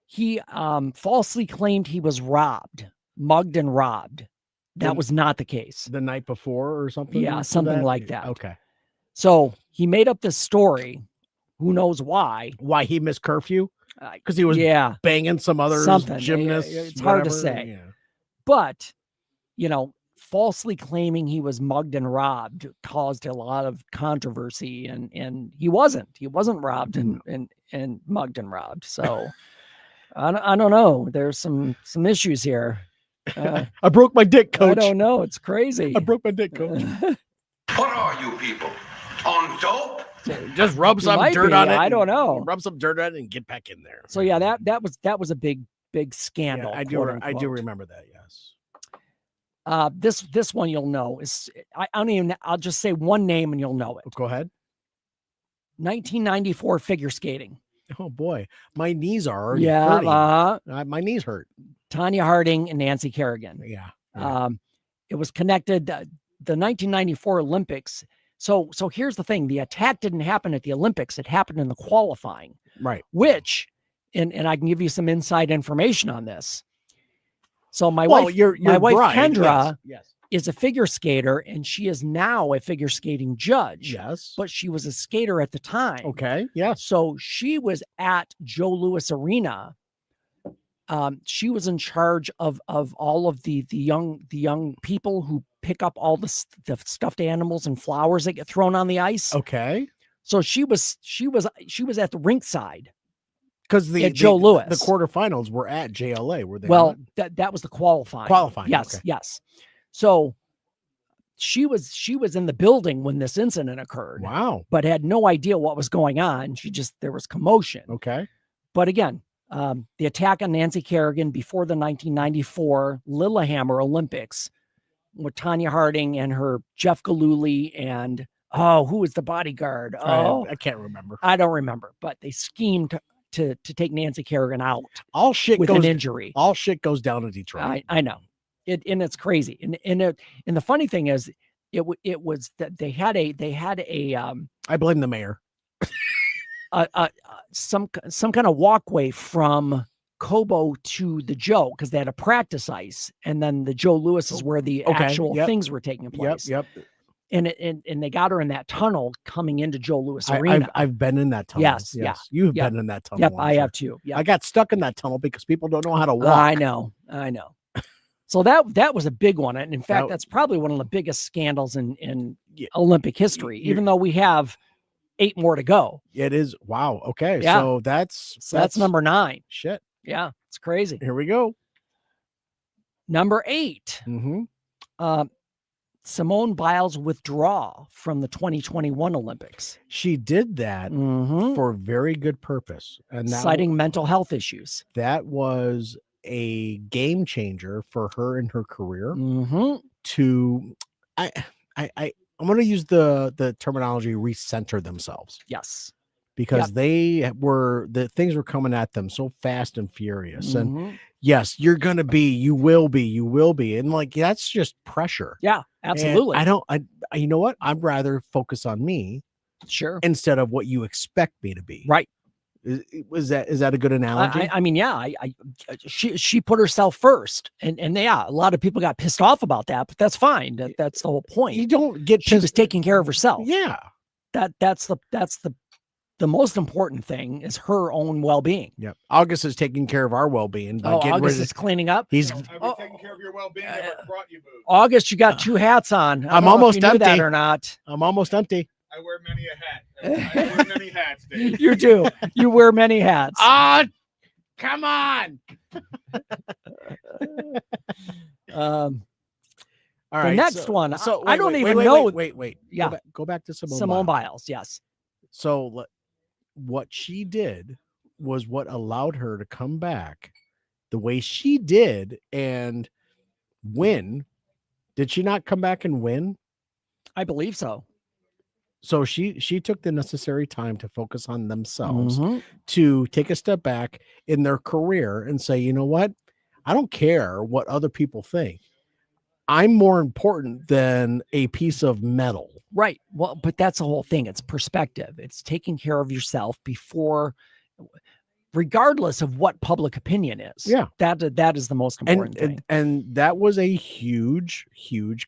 Speaker 1: He falsely claimed he was mugged and robbed. That was not the case.
Speaker 2: The night before or something?
Speaker 1: Yeah,
Speaker 2: for
Speaker 1: something like that.
Speaker 2: Okay.
Speaker 1: So he made up this story. Who knows why?
Speaker 2: Why he missed curfew? Because he was banging some other
Speaker 1: something.
Speaker 2: gymnasts.
Speaker 1: It's hard to
Speaker 2: whatever.
Speaker 1: say.
Speaker 2: Yeah.
Speaker 1: But, falsely claiming he was mugged and robbed caused a lot of controversy, and he wasn't robbed and mugged and robbed. So I don't know. There's some issues here.
Speaker 2: I broke my dick, coach.
Speaker 1: I don't know. It's crazy.
Speaker 2: I broke my dick, coach.
Speaker 8: What are you people? On dope?
Speaker 2: Just rub some
Speaker 1: might
Speaker 2: dirt
Speaker 1: be.
Speaker 2: on it.
Speaker 1: I don't know.
Speaker 2: Rub some dirt on it and get back in there.
Speaker 1: So yeah, that was a big scandal.
Speaker 2: Yeah, I do remember that. Yes.
Speaker 1: This one you'll know is I'll just say one name and you'll know it.
Speaker 2: Go ahead.
Speaker 1: 1994 figure skating.
Speaker 2: Oh boy, my knees are already hurting. My knees hurt.
Speaker 1: Tanya Harding and Nancy Kerrigan.
Speaker 2: Yeah.
Speaker 1: It was connected the 1994 Olympics. So here's the thing: the attack didn't happen at the Olympics; it happened in the qualifying.
Speaker 2: Right.
Speaker 1: Which, and I can give you some inside information on this. So my
Speaker 2: Well,
Speaker 1: wife,
Speaker 2: your
Speaker 1: my wife
Speaker 2: bride,
Speaker 1: Kendra,
Speaker 2: yes.
Speaker 1: is a figure skater, and she is now a figure skating judge.
Speaker 2: Yes.
Speaker 1: But she was a skater at the time.
Speaker 2: Okay. Yeah.
Speaker 1: So she was at Joe Louis Arena. She was in charge of all of the young people who pick up all the stuffed animals and flowers that get thrown on the ice.
Speaker 2: Okay.
Speaker 1: So she was at the rink side.
Speaker 2: Because
Speaker 1: Joe Louis.
Speaker 2: The quarterfinals were at JLA, were they?
Speaker 1: Well,
Speaker 2: not?
Speaker 1: that was the qualifying. Yes,
Speaker 2: okay.
Speaker 1: yes. So she was in the building when this incident occurred.
Speaker 2: Wow.
Speaker 1: But had no idea what was going on. There was commotion.
Speaker 2: Okay.
Speaker 1: But again, the attack on Nancy Kerrigan before the 1994 Lillehammer Olympics with Tanya Harding and her Jeff Gillooly and who was the bodyguard?
Speaker 2: I can't remember.
Speaker 1: I don't remember. But they schemed to take Nancy Kerrigan out.
Speaker 2: All shit
Speaker 1: with
Speaker 2: goes,
Speaker 1: an injury.
Speaker 2: All shit goes down in Detroit.
Speaker 1: I know it, and it's crazy. And the funny thing is, it was that they had a
Speaker 2: I blame the mayor.
Speaker 1: Some kind of walkway from Cobo to the Joe, because they had a practice ice, and then the Joe Louis is where the actual things were taking place.
Speaker 2: Yep.
Speaker 1: And they got her in that tunnel coming into Joe Louis Arena.
Speaker 2: I've been in that tunnel.
Speaker 1: Yes. Yeah.
Speaker 2: You've been in that tunnel.
Speaker 1: Yep, I have too. Yep.
Speaker 2: I got stuck in that tunnel because people don't know how to walk.
Speaker 1: I know. So that was a big one. And in fact, that's probably one of the biggest scandals in Olympic history, even though we have 8 more to go.
Speaker 2: It is. Wow. Okay.
Speaker 1: Yeah.
Speaker 2: So that's
Speaker 1: number 9.
Speaker 2: Shit.
Speaker 1: Yeah. It's crazy.
Speaker 2: Here we go.
Speaker 1: Number 8.
Speaker 2: Mm-hmm.
Speaker 1: Simone Biles withdrawal from the 2021 Olympics.
Speaker 2: She did that for a very good purpose, and
Speaker 1: citing mental health issues.
Speaker 2: That was a game changer for her in her career. To, I'm going to use the terminology recenter themselves.
Speaker 1: Yes.
Speaker 2: Because the things were coming at them so fast and furious. And yes, you will be. And like, that's just pressure.
Speaker 1: Yeah, absolutely.
Speaker 2: And you know what? I'd rather focus on me.
Speaker 1: Sure.
Speaker 2: Instead of what you expect me to be.
Speaker 1: Right.
Speaker 2: Is that a good analogy?
Speaker 1: I mean, yeah, she put herself first, and a lot of people got pissed off about that, but that's fine. That's the whole point.
Speaker 2: You don't get
Speaker 1: She was taking care of herself.
Speaker 2: Yeah.
Speaker 1: that's the most important thing is her own well-being.
Speaker 2: Yep. August is taking care of our well-being by getting
Speaker 1: August
Speaker 2: rid of
Speaker 1: is cleaning up.
Speaker 2: He's
Speaker 18: taking care of your well-being. Never brought you booze.
Speaker 1: August, you got 2 hats on. I don't
Speaker 2: I'm
Speaker 1: know if
Speaker 2: almost
Speaker 1: you knew
Speaker 2: empty.
Speaker 1: that or not.
Speaker 2: I'm almost empty.
Speaker 18: I wear many a hat. I wear many hats, Dave.
Speaker 1: You do. You wear many hats.
Speaker 2: Ah, come on.
Speaker 1: All
Speaker 2: right.
Speaker 1: The next one. I don't
Speaker 2: wait,
Speaker 1: even
Speaker 2: wait,
Speaker 1: know.
Speaker 2: Wait.
Speaker 1: Yeah.
Speaker 2: Go back to
Speaker 1: Simone Biles. Yes.
Speaker 2: So what she did was what allowed her to come back the way she did and win. Did she not come back and win?
Speaker 1: I believe so.
Speaker 2: So she took the necessary time to focus on themselves,
Speaker 1: Mm-hmm.
Speaker 2: to take a step back in their career and say, you know what? I don't care what other people think. I'm more important than a piece of metal.
Speaker 1: Right. Well, but that's the whole thing. It's perspective. It's taking care of yourself before, regardless of what public opinion is.
Speaker 2: Yeah.
Speaker 1: That is the most important thing.
Speaker 2: And that was a huge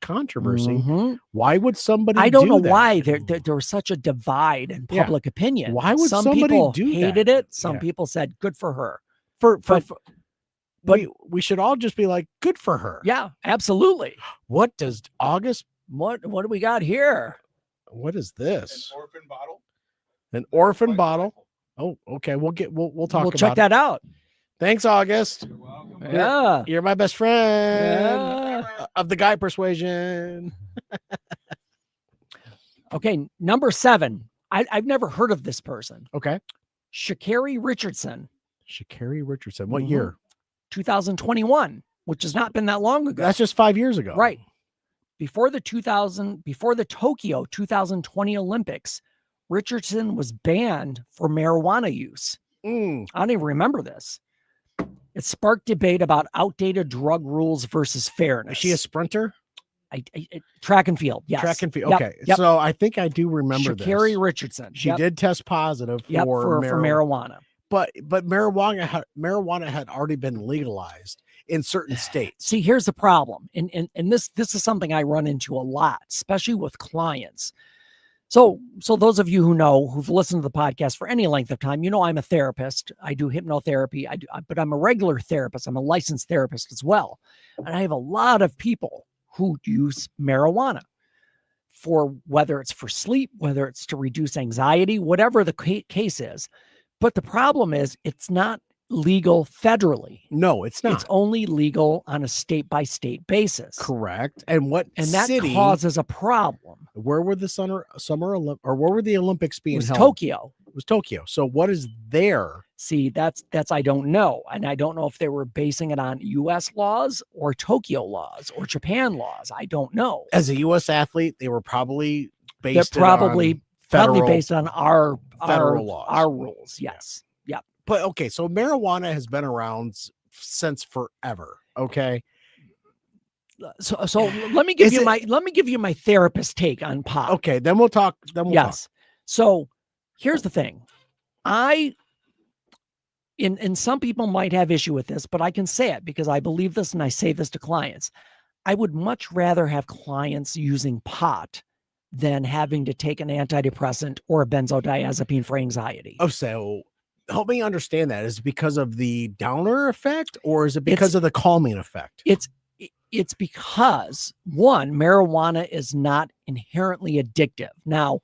Speaker 2: controversy.
Speaker 1: Mm-hmm.
Speaker 2: Why would somebody
Speaker 1: I don't
Speaker 2: do
Speaker 1: know
Speaker 2: that?
Speaker 1: why there was such a divide in
Speaker 2: Yeah.
Speaker 1: public opinion.
Speaker 2: Why would
Speaker 1: some
Speaker 2: somebody
Speaker 1: people
Speaker 2: do
Speaker 1: hated
Speaker 2: that?
Speaker 1: it? Some
Speaker 2: Yeah.
Speaker 1: people said good for her.
Speaker 2: But we should all just be like, good for her.
Speaker 1: Yeah, absolutely.
Speaker 2: What does August?
Speaker 1: What do we got here?
Speaker 2: What is this?
Speaker 18: An orphan bottle.
Speaker 2: An orphan bottle. Oh, okay. We'll talk.
Speaker 1: We'll check that out.
Speaker 2: Thanks, August.
Speaker 18: You're welcome.
Speaker 1: Yeah.
Speaker 2: You're my best friend of the guy persuasion.
Speaker 1: Okay, number 7. I've never heard of this person.
Speaker 2: Okay.
Speaker 1: Sha'Carri Richardson.
Speaker 2: Sha'Carri Richardson. What
Speaker 1: Mhm.
Speaker 2: year?
Speaker 1: 2021, which has not been that long ago.
Speaker 2: That's just 5 years ago.
Speaker 1: Right. Before the Tokyo 2020 Olympics, Richardson was banned for marijuana use. I don't even remember this. It sparked debate about outdated drug rules versus fairness.
Speaker 2: Is she a sprinter?
Speaker 1: Track and field. Yes.
Speaker 2: Track and field.
Speaker 1: Yep,
Speaker 2: Okay.
Speaker 1: yep.
Speaker 2: So I think I do remember
Speaker 1: Sha'Carri
Speaker 2: this.
Speaker 1: Richardson.
Speaker 2: She did test positive
Speaker 1: Yep,
Speaker 2: for
Speaker 1: for marijuana.
Speaker 2: But marijuana had already been legalized in certain states.
Speaker 1: See, here's the problem. And this is something I run into a lot, especially with clients. So those of you who've listened to the podcast for any length of time, I'm a therapist. I do hypnotherapy. But I'm a regular therapist. I'm a licensed therapist as well. And I have a lot of people who use marijuana for whether it's for sleep, whether it's to reduce anxiety, whatever the case is. But the problem is it's not legal federally.
Speaker 2: No, it's not.
Speaker 1: It's only legal on a state-by-state basis.
Speaker 2: Correct. And
Speaker 1: that
Speaker 2: city
Speaker 1: causes a problem.
Speaker 2: Where were the summer or where were the Olympics being held?
Speaker 1: Tokyo.
Speaker 2: It was Tokyo. So what is there?
Speaker 1: See, that's I don't know. And I don't know if they were basing it on US laws or Tokyo laws or Japan laws. I don't know.
Speaker 2: As a US athlete, they were probably based
Speaker 1: They're probably based on our
Speaker 2: laws.
Speaker 1: Our rules. Yes. Yep.
Speaker 2: But okay, so marijuana has been around since forever. Okay.
Speaker 1: So let me give you my therapist take on pot.
Speaker 2: Okay, then we'll talk.
Speaker 1: Yes. So here's the thing. And some people might have issue with this, but I can say it because I believe this and I say this to clients. I would much rather have clients using pot than having to take an antidepressant or a benzodiazepine for anxiety.
Speaker 2: Oh, so help me understand that. Is it because of the downer effect or is it because of the calming effect?
Speaker 1: It's because, one, marijuana is not inherently addictive. Now,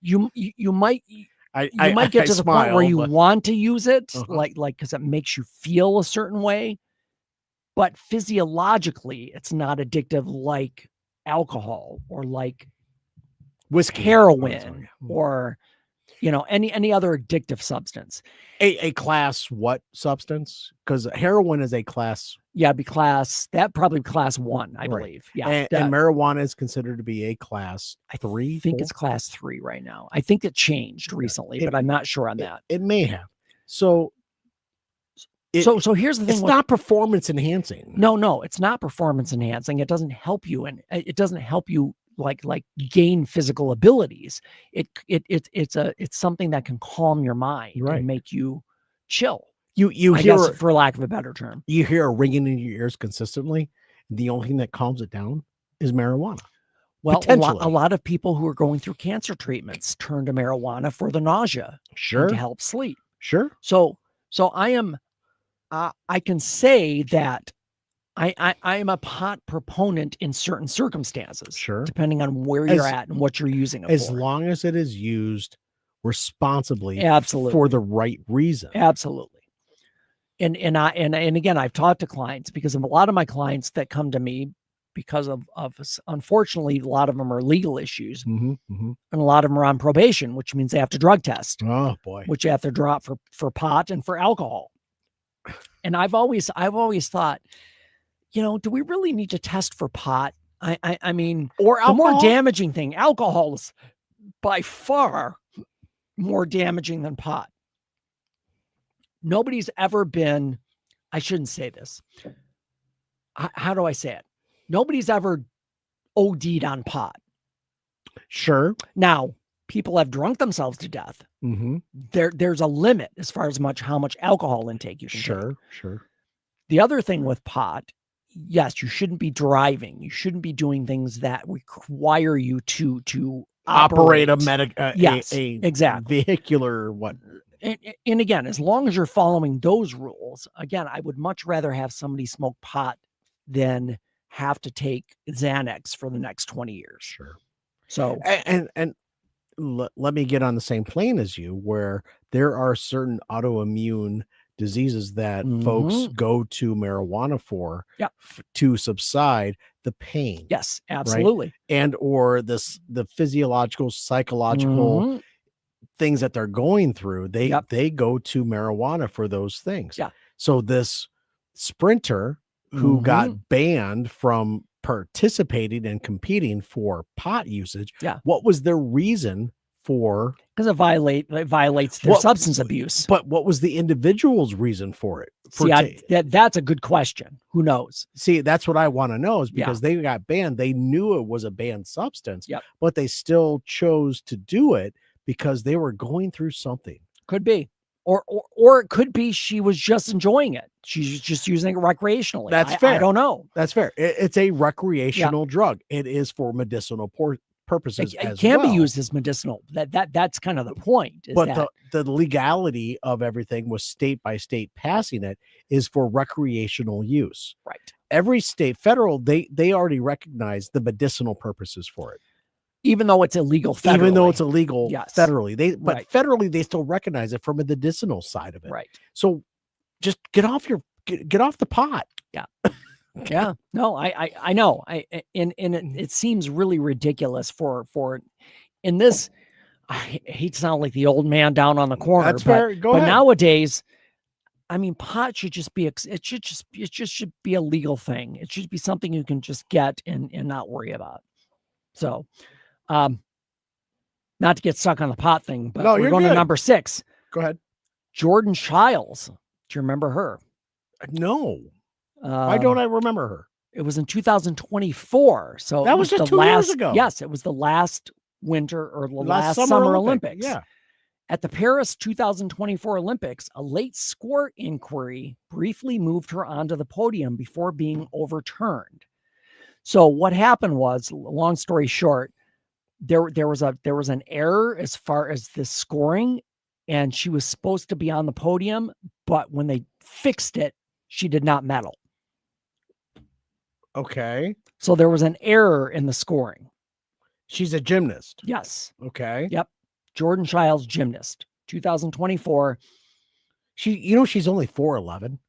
Speaker 1: you might get to the point where you want to use it, like because it makes you feel a certain way, but physiologically, it's not addictive like alcohol or like
Speaker 2: whiskey,
Speaker 1: heroin, or any other addictive substance.
Speaker 2: A class what substance? Because heroin is a class.
Speaker 1: Yeah, probably class 1, I believe. Yeah,
Speaker 2: and marijuana is considered to be a class 3.
Speaker 1: I think it's class 3 right now. I think it changed recently, but I'm not sure on that.
Speaker 2: It may have. So
Speaker 1: here's the thing.
Speaker 2: It's not performance enhancing.
Speaker 1: No, it's not performance enhancing. It doesn't help you, and it doesn't help you like gain physical abilities. It's something that can calm your mind and make you chill.
Speaker 2: You
Speaker 1: I
Speaker 2: hear,
Speaker 1: guess, for lack of a better term,
Speaker 2: you hear a ringing in your ears consistently. The only thing that calms it down is marijuana.
Speaker 1: Well,
Speaker 2: Potentially.
Speaker 1: a lot of people who are going through cancer treatments turn to marijuana for the nausea.
Speaker 2: Sure.
Speaker 1: And to help sleep.
Speaker 2: Sure.
Speaker 1: So I am, I can say that I am a pot proponent in certain circumstances.
Speaker 2: Sure.
Speaker 1: Depending on where you're at and what you're using it
Speaker 2: as
Speaker 1: for.
Speaker 2: long as it is used responsibly.
Speaker 1: Absolutely.
Speaker 2: For the right reason.
Speaker 1: Absolutely. And again, I've talked to clients because of a lot of my clients that come to me because of unfortunately, a lot of them are legal issues,
Speaker 2: and
Speaker 1: a lot of them are on probation, which means they have to drug test.
Speaker 2: Oh boy,
Speaker 1: which you have to drop for pot and for alcohol. And I've always thought, do we really need to test for pot? I mean,
Speaker 2: or
Speaker 1: alcohol? The more damaging thing, alcohol is by far more damaging than pot. Nobody's ever been, I shouldn't say this. How do I say it? Nobody's ever OD'd on pot.
Speaker 2: Sure.
Speaker 1: Now, people have drunk themselves to death. There's a limit as far as how much alcohol intake you can take.
Speaker 2: Sure.
Speaker 1: The other thing with pot, yes, you shouldn't be driving. You shouldn't be doing things that require you to
Speaker 2: operate a
Speaker 1: exactly
Speaker 2: vehicular what.
Speaker 1: And again, as long as you're following those rules, again, I would much rather have somebody smoke pot than have to take Xanax for the next 20 years.
Speaker 2: Sure.
Speaker 1: So
Speaker 2: and let me get on the same plane as you, where there are certain autoimmune diseases that folks go to marijuana for to subside the pain.
Speaker 1: Yes, absolutely.
Speaker 2: Right? And or the physiological, psychological things that they're going through, they go to marijuana for those things.
Speaker 1: Yeah.
Speaker 2: So this sprinter who got banned from participating and competing for pot usage.
Speaker 1: Yeah.
Speaker 2: What was their reason for?
Speaker 1: Because it violates their substance abuse.
Speaker 2: But what was the individual's reason for it?
Speaker 1: That's a good question. Who knows?
Speaker 2: See, that's what I want to know, is because they got banned. They knew it was a banned substance,
Speaker 1: Yep.
Speaker 2: but they still chose to do it because they were going through something.
Speaker 1: Could be. Or it could be she was just enjoying it. She's just using it recreationally.
Speaker 2: That's fair.
Speaker 1: I don't know.
Speaker 2: That's fair. It's a recreational drug. It is for medicinal purposes.
Speaker 1: It can be used as medicinal. That's kind of the point.
Speaker 2: But the legality of everything was state by state passing it is for recreational use.
Speaker 1: Right.
Speaker 2: Every state, federal, they already recognize the medicinal purposes for it.
Speaker 1: Even though it's illegal federally.
Speaker 2: Even though it's illegal federally. Federally, they still recognize it from a medicinal side of it.
Speaker 1: Right.
Speaker 2: So just get off the pot.
Speaker 1: Yeah. Yeah. No, I know. It seems really ridiculous for in this. I hate to sound like the old man down on the corner.
Speaker 2: That's fair. Go
Speaker 1: but
Speaker 2: ahead.
Speaker 1: Nowadays, I mean, pot should just be should be a legal thing. It should be something you can just get and not worry about. So, not to get stuck on the pot thing, but we're going to number 6.
Speaker 2: Go ahead.
Speaker 1: Jordan Childs. Do you remember her?
Speaker 2: No. Why don't I remember her?
Speaker 1: It was in 2024. So
Speaker 2: that was just 2 years ago.
Speaker 1: Yes, it was the last winter or the last summer Olympics.
Speaker 2: Yeah.
Speaker 1: At the Paris 2024 Olympics, a late score inquiry briefly moved her onto the podium before being overturned. So what happened was, long story short, there was an error as far as the scoring, and she was supposed to be on the podium, but when they fixed it, she did not medal.
Speaker 2: Okay.
Speaker 1: So there was an error in the scoring.
Speaker 2: She's a gymnast.
Speaker 1: Yes.
Speaker 2: Okay.
Speaker 1: Yep. Jordan Childs, gymnast, 2024.
Speaker 2: She's only 4'11".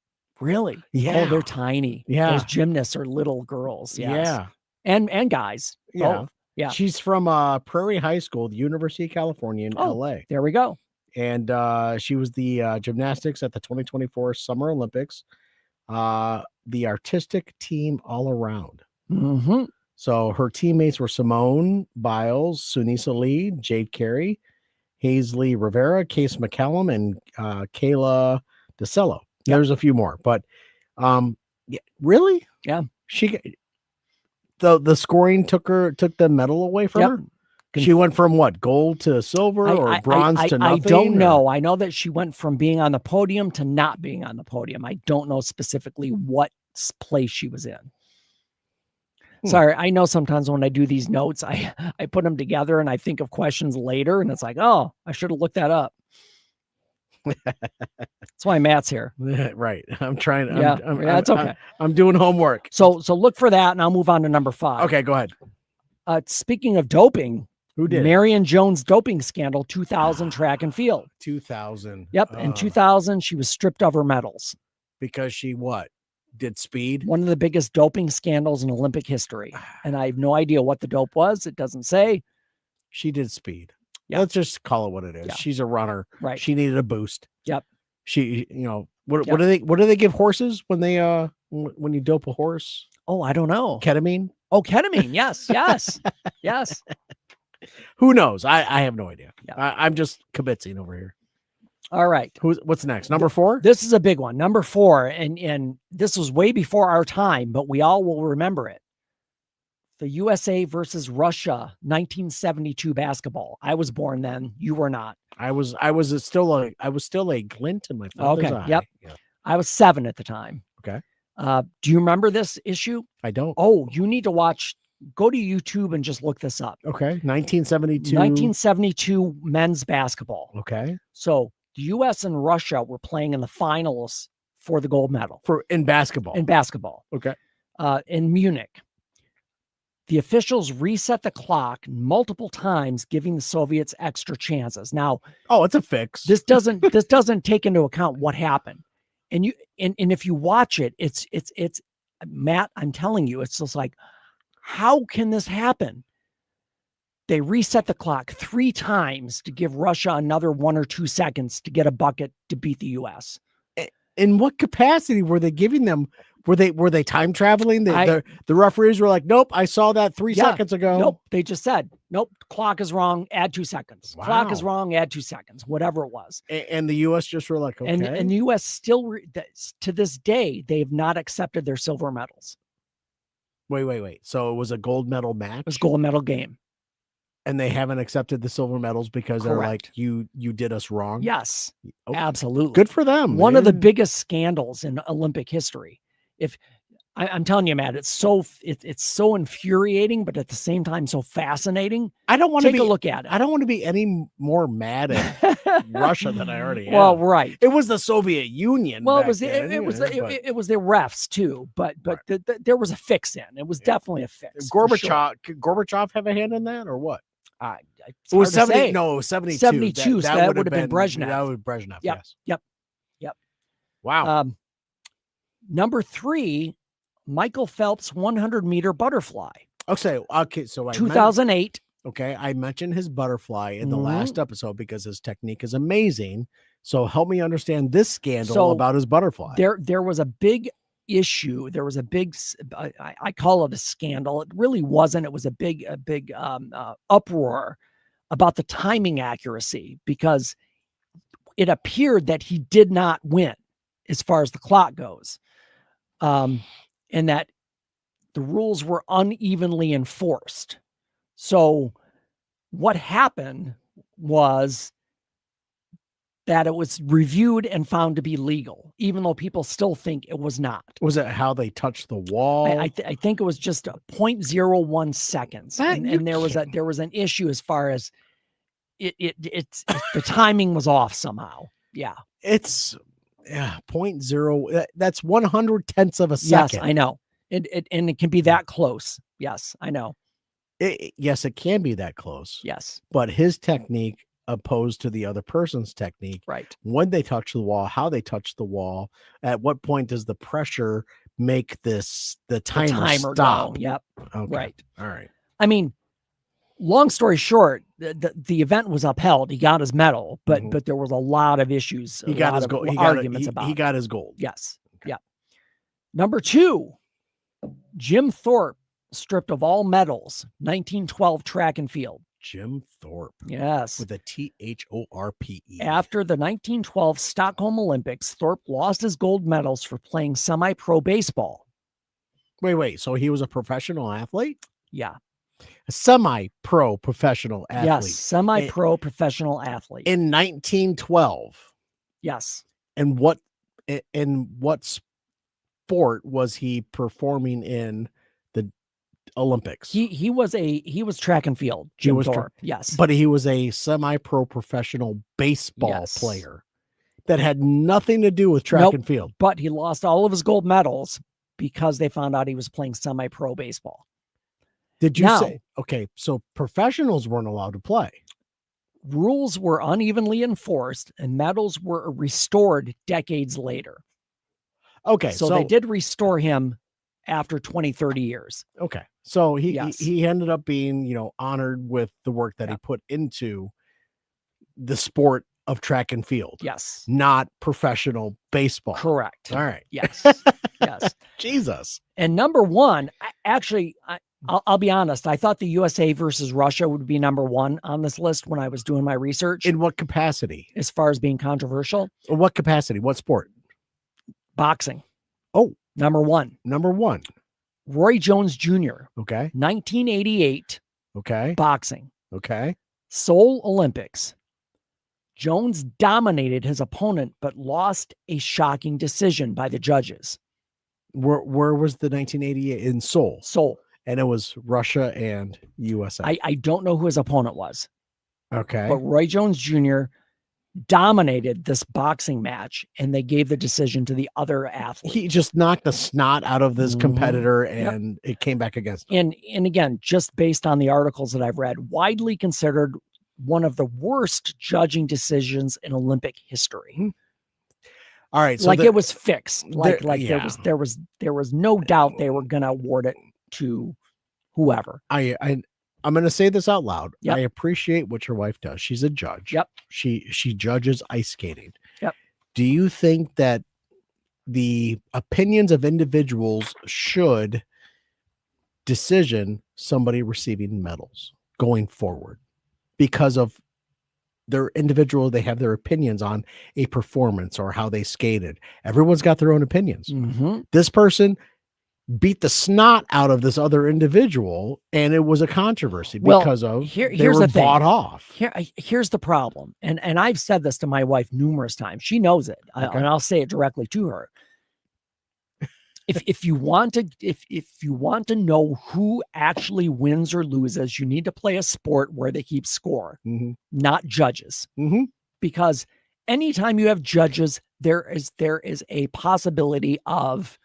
Speaker 1: Really?
Speaker 2: Yeah.
Speaker 1: Oh, they're tiny.
Speaker 2: Yeah.
Speaker 1: Those gymnasts are little girls. Yes.
Speaker 2: Yeah.
Speaker 1: And guys.
Speaker 2: Yeah.
Speaker 1: Both. Yeah.
Speaker 2: She's from Prairie High School, the University of California in LA.
Speaker 1: There we go.
Speaker 2: And she was the gymnastics at the 2024 Summer Olympics, the artistic team all around.
Speaker 1: Mm-hmm.
Speaker 2: So her teammates were Simone Biles, Sunisa Lee, Jade Carey, Hazley Rivera, Case McCallum, and Kayla DeCello. Yep. There's a few more, but really?
Speaker 1: Yeah.
Speaker 2: The scoring took the medal away from her. She went from what, gold to silver or bronze to nothing?
Speaker 1: I don't know. I know that she went from being on the podium to not being on the podium. I don't know specifically what place she was in. Sorry, I know sometimes when I do these notes, I put them together and I think of questions later, and it's like, oh, I should have looked that up. That's why Matt's here.
Speaker 2: Right. I'm trying.
Speaker 1: Yeah, that's okay.
Speaker 2: I'm doing homework.
Speaker 1: So look for that, and I'll move on to number 5.
Speaker 2: Okay, go ahead.
Speaker 1: Speaking of doping,
Speaker 2: who did
Speaker 1: Marion Jones doping scandal 2000 track and field.
Speaker 2: 2000.
Speaker 1: Yep. In 2000, she was stripped of her medals.
Speaker 2: Because she what? Did speed?
Speaker 1: One of the biggest doping scandals in Olympic history. And I have no idea what the dope was. It doesn't say.
Speaker 2: She did speed.
Speaker 1: Yeah.
Speaker 2: Let's just call it what it is.
Speaker 1: Yeah.
Speaker 2: She's a runner.
Speaker 1: Right.
Speaker 2: She needed a boost.
Speaker 1: Yep.
Speaker 2: She, what do they give horses when they when you dope a horse?
Speaker 1: Oh, I don't know.
Speaker 2: Ketamine?
Speaker 1: Oh, ketamine. Yes. Yes. Yes.
Speaker 2: Who knows? I have no idea.
Speaker 1: Yeah.
Speaker 2: I'm just kibitzing over here.
Speaker 1: All right.
Speaker 2: What's next? Number 4?
Speaker 1: This is a big one. Number 4. And this was way before our time, but we all will remember it. The USA versus Russia, 1972 basketball. I was born then. You were not.
Speaker 2: I was still a glint in my father's eye.
Speaker 1: Yep. Yeah. I was 7 at the time.
Speaker 2: Okay.
Speaker 1: Do you remember this issue?
Speaker 2: I don't.
Speaker 1: Oh, you need to watch. Go to YouTube and just look this up.
Speaker 2: Okay. 1972.
Speaker 1: 1972 men's basketball.
Speaker 2: Okay.
Speaker 1: So the U.S. and Russia were playing in the finals for the gold medal.
Speaker 2: In basketball.
Speaker 1: In basketball.
Speaker 2: Okay.
Speaker 1: In Munich. The officials reset the clock multiple times, giving the Soviets extra chances. Now,
Speaker 2: it's a fix.
Speaker 1: This doesn't take into account what happened. And if you watch it, it's Matt, I'm telling you, it's just like, how can this happen? They reset the clock 3 times to give Russia another 1 or 2 seconds to get a bucket to beat the US.
Speaker 2: In what capacity were they giving them? Were they time traveling? The referees were like, nope, I saw that 3 seconds ago.
Speaker 1: Nope. They just said, nope, clock is wrong, add 2 seconds.
Speaker 2: Wow.
Speaker 1: Clock is wrong, add 2 seconds, whatever it was.
Speaker 2: And the U.S. just were like, okay.
Speaker 1: And the U.S. still, to this day, they have not accepted their silver medals.
Speaker 2: Wait. So it was a gold medal match?
Speaker 1: It was a gold medal game.
Speaker 2: And they haven't accepted the silver medals because they're like, you did us wrong?
Speaker 1: Yes,
Speaker 2: okay.
Speaker 1: Absolutely.
Speaker 2: Good for them.
Speaker 1: One of the biggest scandals in Olympic history. If I'm telling you, Matt, it's so infuriating, but at the same time, so fascinating.
Speaker 2: I don't want to
Speaker 1: take a look at it.
Speaker 2: I don't want to be any more mad at Russia than I already am.
Speaker 1: Well, right.
Speaker 2: It was the Soviet Union.
Speaker 1: Well, it was the refs too, but right. There was a fix in. It was definitely a fix.
Speaker 2: Gorbachev have a hand in that or what?
Speaker 1: It
Speaker 2: was 70. No, it was 72.
Speaker 1: 72. That would have been Brezhnev.
Speaker 2: That would be Brezhnev.
Speaker 1: Yep.
Speaker 2: Yes.
Speaker 1: Yep.
Speaker 2: Wow.
Speaker 1: Number 3, Michael Phelps 100-meter butterfly.
Speaker 2: Okay. So
Speaker 1: 2008.
Speaker 2: I mentioned his butterfly in the last episode because his technique is amazing. So help me understand this scandal about his butterfly.
Speaker 1: There was a big issue. There was a big, I call it a scandal. It really wasn't. It was a big uproar about the timing accuracy because it appeared that he did not win as far as the clock goes. And that the rules were unevenly enforced. So what happened was that it was reviewed and found to be legal, even though people still think it was not.
Speaker 2: Was it how they touched the wall?
Speaker 1: I think it was just a 0.01 seconds. And there was an issue as far as it's the timing was off somehow. Yeah.
Speaker 2: It's 0.0. That's 1/100 of a second.
Speaker 1: Yes, I know. And it can be that close. Yes, I know.
Speaker 2: Yes, it can be that close.
Speaker 1: Yes.
Speaker 2: But his technique opposed to the other person's technique.
Speaker 1: Right.
Speaker 2: When they touch the wall, how they touch the wall, at what point does the pressure make the timer stop?
Speaker 1: Go. Yep.
Speaker 2: Okay.
Speaker 1: Right.
Speaker 2: All right.
Speaker 1: I mean, long story short, the event was upheld. He got his medal, but there was a lot of issues.
Speaker 2: He got his gold.
Speaker 1: Arguments about.
Speaker 2: He got his gold.
Speaker 1: Yes. Okay. Yeah. Number 2, Jim Thorpe stripped of all medals. 1912 track and field.
Speaker 2: Jim Thorpe.
Speaker 1: Yes.
Speaker 2: With a THORPE.
Speaker 1: After the 1912 Stockholm Olympics, Thorpe lost his gold medals for playing semi-pro baseball.
Speaker 2: Wait. So he was a professional athlete?
Speaker 1: Yeah.
Speaker 2: A semi-pro professional athlete.
Speaker 1: Yes, semi-pro professional athlete.
Speaker 2: In 1912.
Speaker 1: Yes.
Speaker 2: And what sport was he performing in? Olympics.
Speaker 1: He was track and field. Jim Thorpe. Yes.
Speaker 2: But he was a semi-pro professional baseball player that had nothing to do with track and field.
Speaker 1: But he lost all of his gold medals because they found out he was playing semi-pro baseball.
Speaker 2: Did you say, okay, so professionals weren't allowed to play?
Speaker 1: Rules were unevenly enforced and medals were restored decades later.
Speaker 2: Okay.
Speaker 1: So they did restore him after 20, 30 years.
Speaker 2: Okay. So he ended up being, honored with the work that he put into the sport of track and field.
Speaker 1: Yes.
Speaker 2: Not professional baseball.
Speaker 1: Correct.
Speaker 2: All right.
Speaker 1: Yes. Yes.
Speaker 2: Jesus.
Speaker 1: And number one, I'll be honest. I thought the USA versus Russia would be number one on this list when I was doing my research.
Speaker 2: In what capacity?
Speaker 1: As far as being controversial.
Speaker 2: In what capacity? What sport?
Speaker 1: Boxing.
Speaker 2: Oh,
Speaker 1: number one.
Speaker 2: Number one.
Speaker 1: Roy Jones Jr.
Speaker 2: Okay.
Speaker 1: 1988.
Speaker 2: Okay.
Speaker 1: Boxing.
Speaker 2: Okay.
Speaker 1: Seoul Olympics. Jones dominated his opponent, but lost a shocking decision by the judges.
Speaker 2: Where was the 1988? In Seoul?
Speaker 1: Seoul.
Speaker 2: And it was Russia and USA.
Speaker 1: I don't know who his opponent was.
Speaker 2: Okay.
Speaker 1: But Roy Jones Jr. dominated this boxing match, and they gave the decision to the other athlete.
Speaker 2: He just knocked the snot out of this competitor, and it came back against him.
Speaker 1: And again, just based on the articles that I've read, widely considered one of the worst judging decisions in Olympic history.
Speaker 2: All right, so
Speaker 1: it was fixed. There was no doubt they were going to award it to whoever.
Speaker 2: I'm going to say this out loud.
Speaker 1: Yep.
Speaker 2: I appreciate what your wife does. She's a judge.
Speaker 1: Yep.
Speaker 2: She judges ice skating.
Speaker 1: Yep.
Speaker 2: Do you think that the opinions of individuals should decision somebody receiving medals going forward because of their individual? They have their opinions on a performance or how they skated. Everyone's got their own opinions.
Speaker 1: Mm-hmm.
Speaker 2: This person beat the snot out of this other individual, and it was a controversy because they were bought off.
Speaker 1: Here's the problem, and I've said this to my wife numerous times. She knows it, and I'll say it directly to her. If you want to know who actually wins or loses, you need to play a sport where they keep score, not judges. Because anytime you have judges, there is a possibility of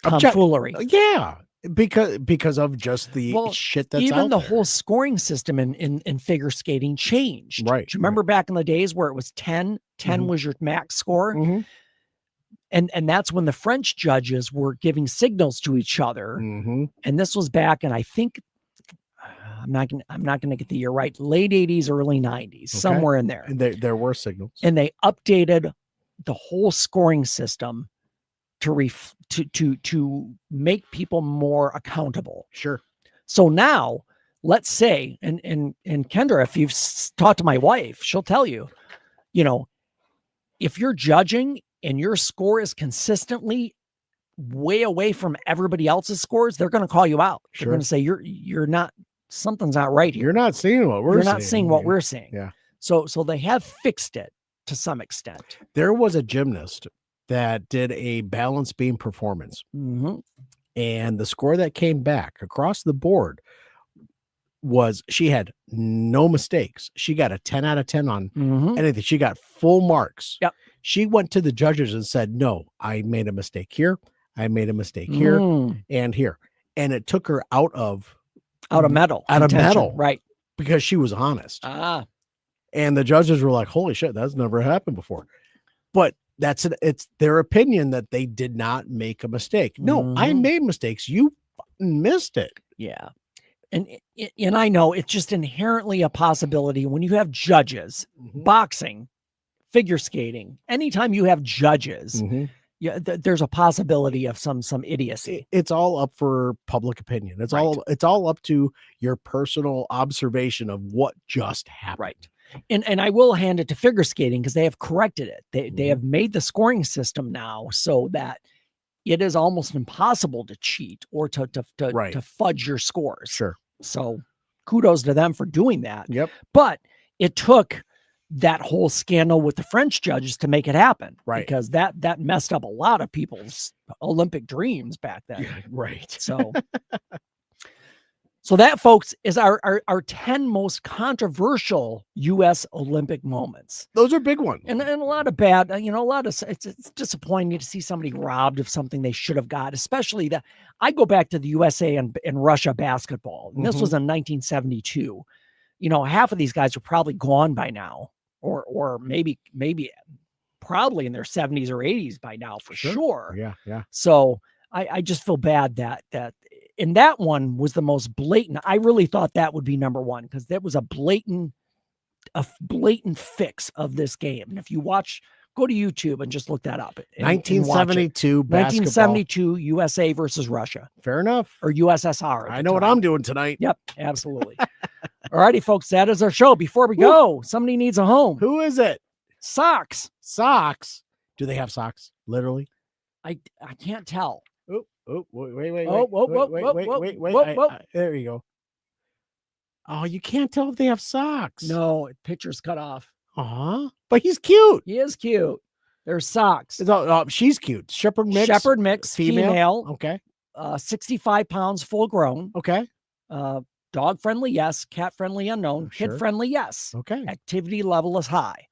Speaker 1: tomfoolery.
Speaker 2: Yeah, because of just the shit that's
Speaker 1: even
Speaker 2: out
Speaker 1: the
Speaker 2: there.
Speaker 1: whole scoring system in figure skating changed.
Speaker 2: Right.
Speaker 1: Do you remember back in the days where it was 10 was your max score? And that's when the French judges were giving signals to each other. And this was back, and I think I'm not going to get the year right. Late 80s, early 90s, somewhere in there.
Speaker 2: And there were signals.
Speaker 1: And they updated the whole scoring system to make people more accountable.
Speaker 2: Sure.
Speaker 1: So now, let's say, and Kendra, if you've talked to my wife, she'll tell you, if you're judging and your score is consistently way away from everybody else's scores, they're going to call you out. They're going to say you're not, something's not right here.
Speaker 2: You're not seeing what we're seeing.
Speaker 1: You're not seeing what we're seeing.
Speaker 2: Yeah.
Speaker 1: So they have fixed it to some extent.
Speaker 2: There was a gymnast that did a balance beam performance, and the score that came back across the board was she had no mistakes. She got a 10 out of 10 on anything. She got full marks.
Speaker 1: Yep.
Speaker 2: She went to the judges and said, no, I made a mistake here. I made a mistake here and here. And it took her out of
Speaker 1: medal. Right.
Speaker 2: Because she was honest. And the judges were like, holy shit, that's never happened before. But it's their opinion that they did not make a mistake. No, I made mistakes. You missed it.
Speaker 1: Yeah. And I know it's just inherently a possibility when you have judges, boxing, figure skating, anytime you have judges, there's a possibility of some idiocy.
Speaker 2: It's all up for public opinion. It's all up to your personal observation of what just happened.
Speaker 1: Right. And I will hand it to figure skating because they have corrected it. They have made the scoring system now so that it is almost impossible to cheat or to fudge your scores.
Speaker 2: Sure.
Speaker 1: So kudos to them for doing that.
Speaker 2: Yep.
Speaker 1: But it took that whole scandal with the French judges to make it happen.
Speaker 2: Right.
Speaker 1: Because that messed up a lot of people's Olympic dreams back then.
Speaker 2: Right.
Speaker 1: So So that, folks, is our 10 most controversial U.S. Olympic moments.
Speaker 2: Those are big ones.
Speaker 1: And a lot of bad, a lot of, it's disappointing to see somebody robbed of something they should have got, especially that I go back to the USA and Russia basketball. And this was in 1972. Half of these guys are probably gone by now, or maybe probably in their 70s or 80s by now for sure.
Speaker 2: Yeah.
Speaker 1: So I just feel bad that and that one was the most blatant. I really thought that would be number one because that was a blatant fix of this game. And if you go to YouTube and just look that up.
Speaker 2: 1972 basketball.
Speaker 1: 1972 USA versus Russia.
Speaker 2: Fair enough.
Speaker 1: Or USSR.
Speaker 2: I know what I'm doing tonight.
Speaker 1: Yep, absolutely. All righty, folks, that is our show. Before we go, somebody needs a home.
Speaker 2: Who is it?
Speaker 1: Socks.
Speaker 2: Socks. Do they have socks? Literally?
Speaker 1: I can't tell.
Speaker 2: Wait. There you go. Oh, you can't tell if they have socks.
Speaker 1: No, picture's cut off.
Speaker 2: But he's cute.
Speaker 1: He is cute. There's socks.
Speaker 2: She's cute. Shepherd mix.
Speaker 1: Female.
Speaker 2: Okay.
Speaker 1: 65 pounds, full grown.
Speaker 2: Okay.
Speaker 1: Dog friendly, yes. Cat friendly, unknown. Kid friendly, yes.
Speaker 2: Okay.
Speaker 1: Activity level is high.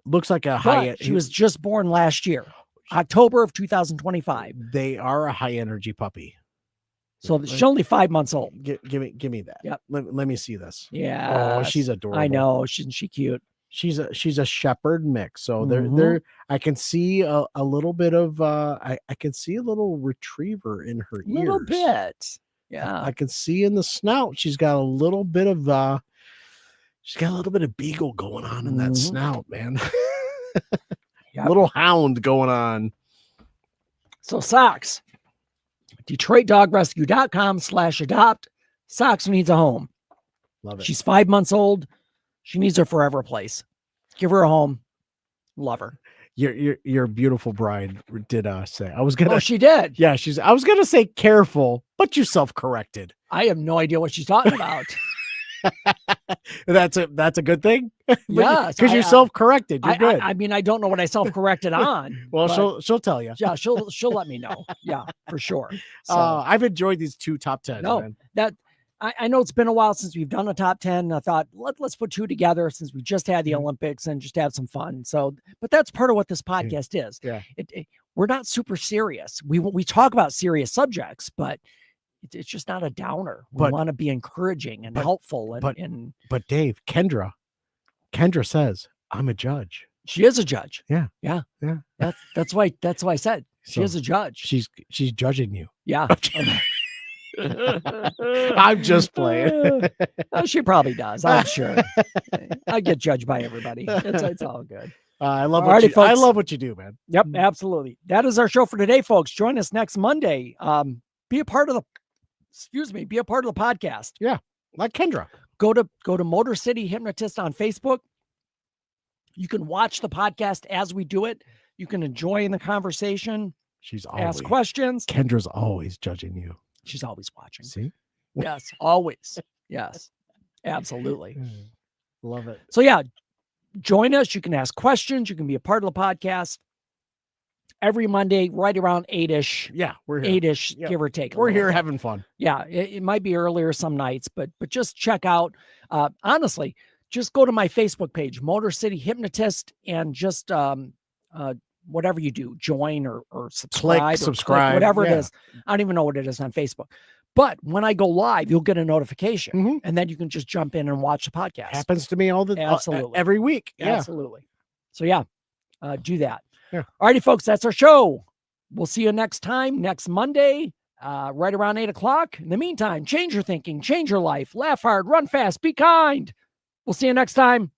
Speaker 2: Looks like a high.
Speaker 1: She was just born last year, October of 2025.
Speaker 2: They are a high energy puppy.
Speaker 1: So she's only 5 months old.
Speaker 2: Give me that.
Speaker 1: Yep.
Speaker 2: Let me see this.
Speaker 1: Yeah.
Speaker 2: Oh, she's adorable.
Speaker 1: I know. Isn't she cute?
Speaker 2: She's a shepherd mix. So they're I can see a little bit of I can see a little retriever in her ears. A
Speaker 1: little bit. Yeah.
Speaker 2: I can see in the snout she's got a little bit of beagle going on in that snout, man. Little hound going on.
Speaker 1: So socks. DetroitDogRescue.com/adopt. Socks needs a home.
Speaker 2: Love it.
Speaker 1: She's 5 months old. She needs her forever place. Give her a home. Love her.
Speaker 2: Your beautiful bride did say. I was gonna.
Speaker 1: Oh, she did.
Speaker 2: Yeah, I was gonna say careful, but you self-corrected.
Speaker 1: I have no idea what she's talking about.
Speaker 2: That's a good thing.
Speaker 1: Yeah,
Speaker 2: because you're self-corrected. You're good.
Speaker 1: I mean, I don't know what I self-corrected on.
Speaker 2: Well, she'll tell you.
Speaker 1: Yeah, she'll let me know. Yeah, for sure. So,
Speaker 2: I've enjoyed these 2 top 10s.
Speaker 1: No,
Speaker 2: man.
Speaker 1: I know it's been a while since we've done a top 10. I thought let's put 2 together since we just had the Olympics and just have some fun. So, but that's part of what this podcast is.
Speaker 2: Yeah,
Speaker 1: we're not super serious. We talk about serious subjects, but it's just not a downer. We want to be encouraging and helpful.
Speaker 2: But Dave, Kendra says I'm a judge.
Speaker 1: She is a judge.
Speaker 2: Yeah.
Speaker 1: That's why I said she is a judge.
Speaker 2: She's judging you.
Speaker 1: Yeah.
Speaker 2: I'm just playing.
Speaker 1: She probably does. I'm sure. I get judged by everybody. It's all good.
Speaker 2: I love what you do, man.
Speaker 1: Yep, absolutely. That is our show for today, folks. Join us next Monday. Be a part of the podcast.
Speaker 2: Yeah, like Kendra.
Speaker 1: Go to Motor City Hypnotist on Facebook. You can watch the podcast as we do it. You can enjoy in the conversation.
Speaker 2: She's always
Speaker 1: ask questions.
Speaker 2: Kendra's always judging you.
Speaker 1: She's always watching.
Speaker 2: See?
Speaker 1: Yes, always. Yes, absolutely.
Speaker 2: Love it.
Speaker 1: So yeah, join us. You can ask questions. You can be a part of the podcast every Monday, right around 8-ish.
Speaker 2: Yeah, we're here.
Speaker 1: 8-ish, give or take.
Speaker 2: We're here having fun.
Speaker 1: Yeah, it might be earlier some nights, but just check out. Honestly, just go to my Facebook page, Motor City Hypnotist, and just whatever you do, join or subscribe,
Speaker 2: subscribe,
Speaker 1: whatever it is. I don't even know what it is on Facebook. But when I go live, you'll get a notification, and then you can just jump in and watch the podcast.
Speaker 2: Happens to me absolutely every week. Yeah.
Speaker 1: Absolutely. So yeah, do that.
Speaker 2: Yeah.
Speaker 1: All righty, folks, that's our show. We'll see you next time, next Monday, right around 8 o'clock. In the meantime, change your thinking, change your life, laugh hard, run fast, be kind. We'll see you next time.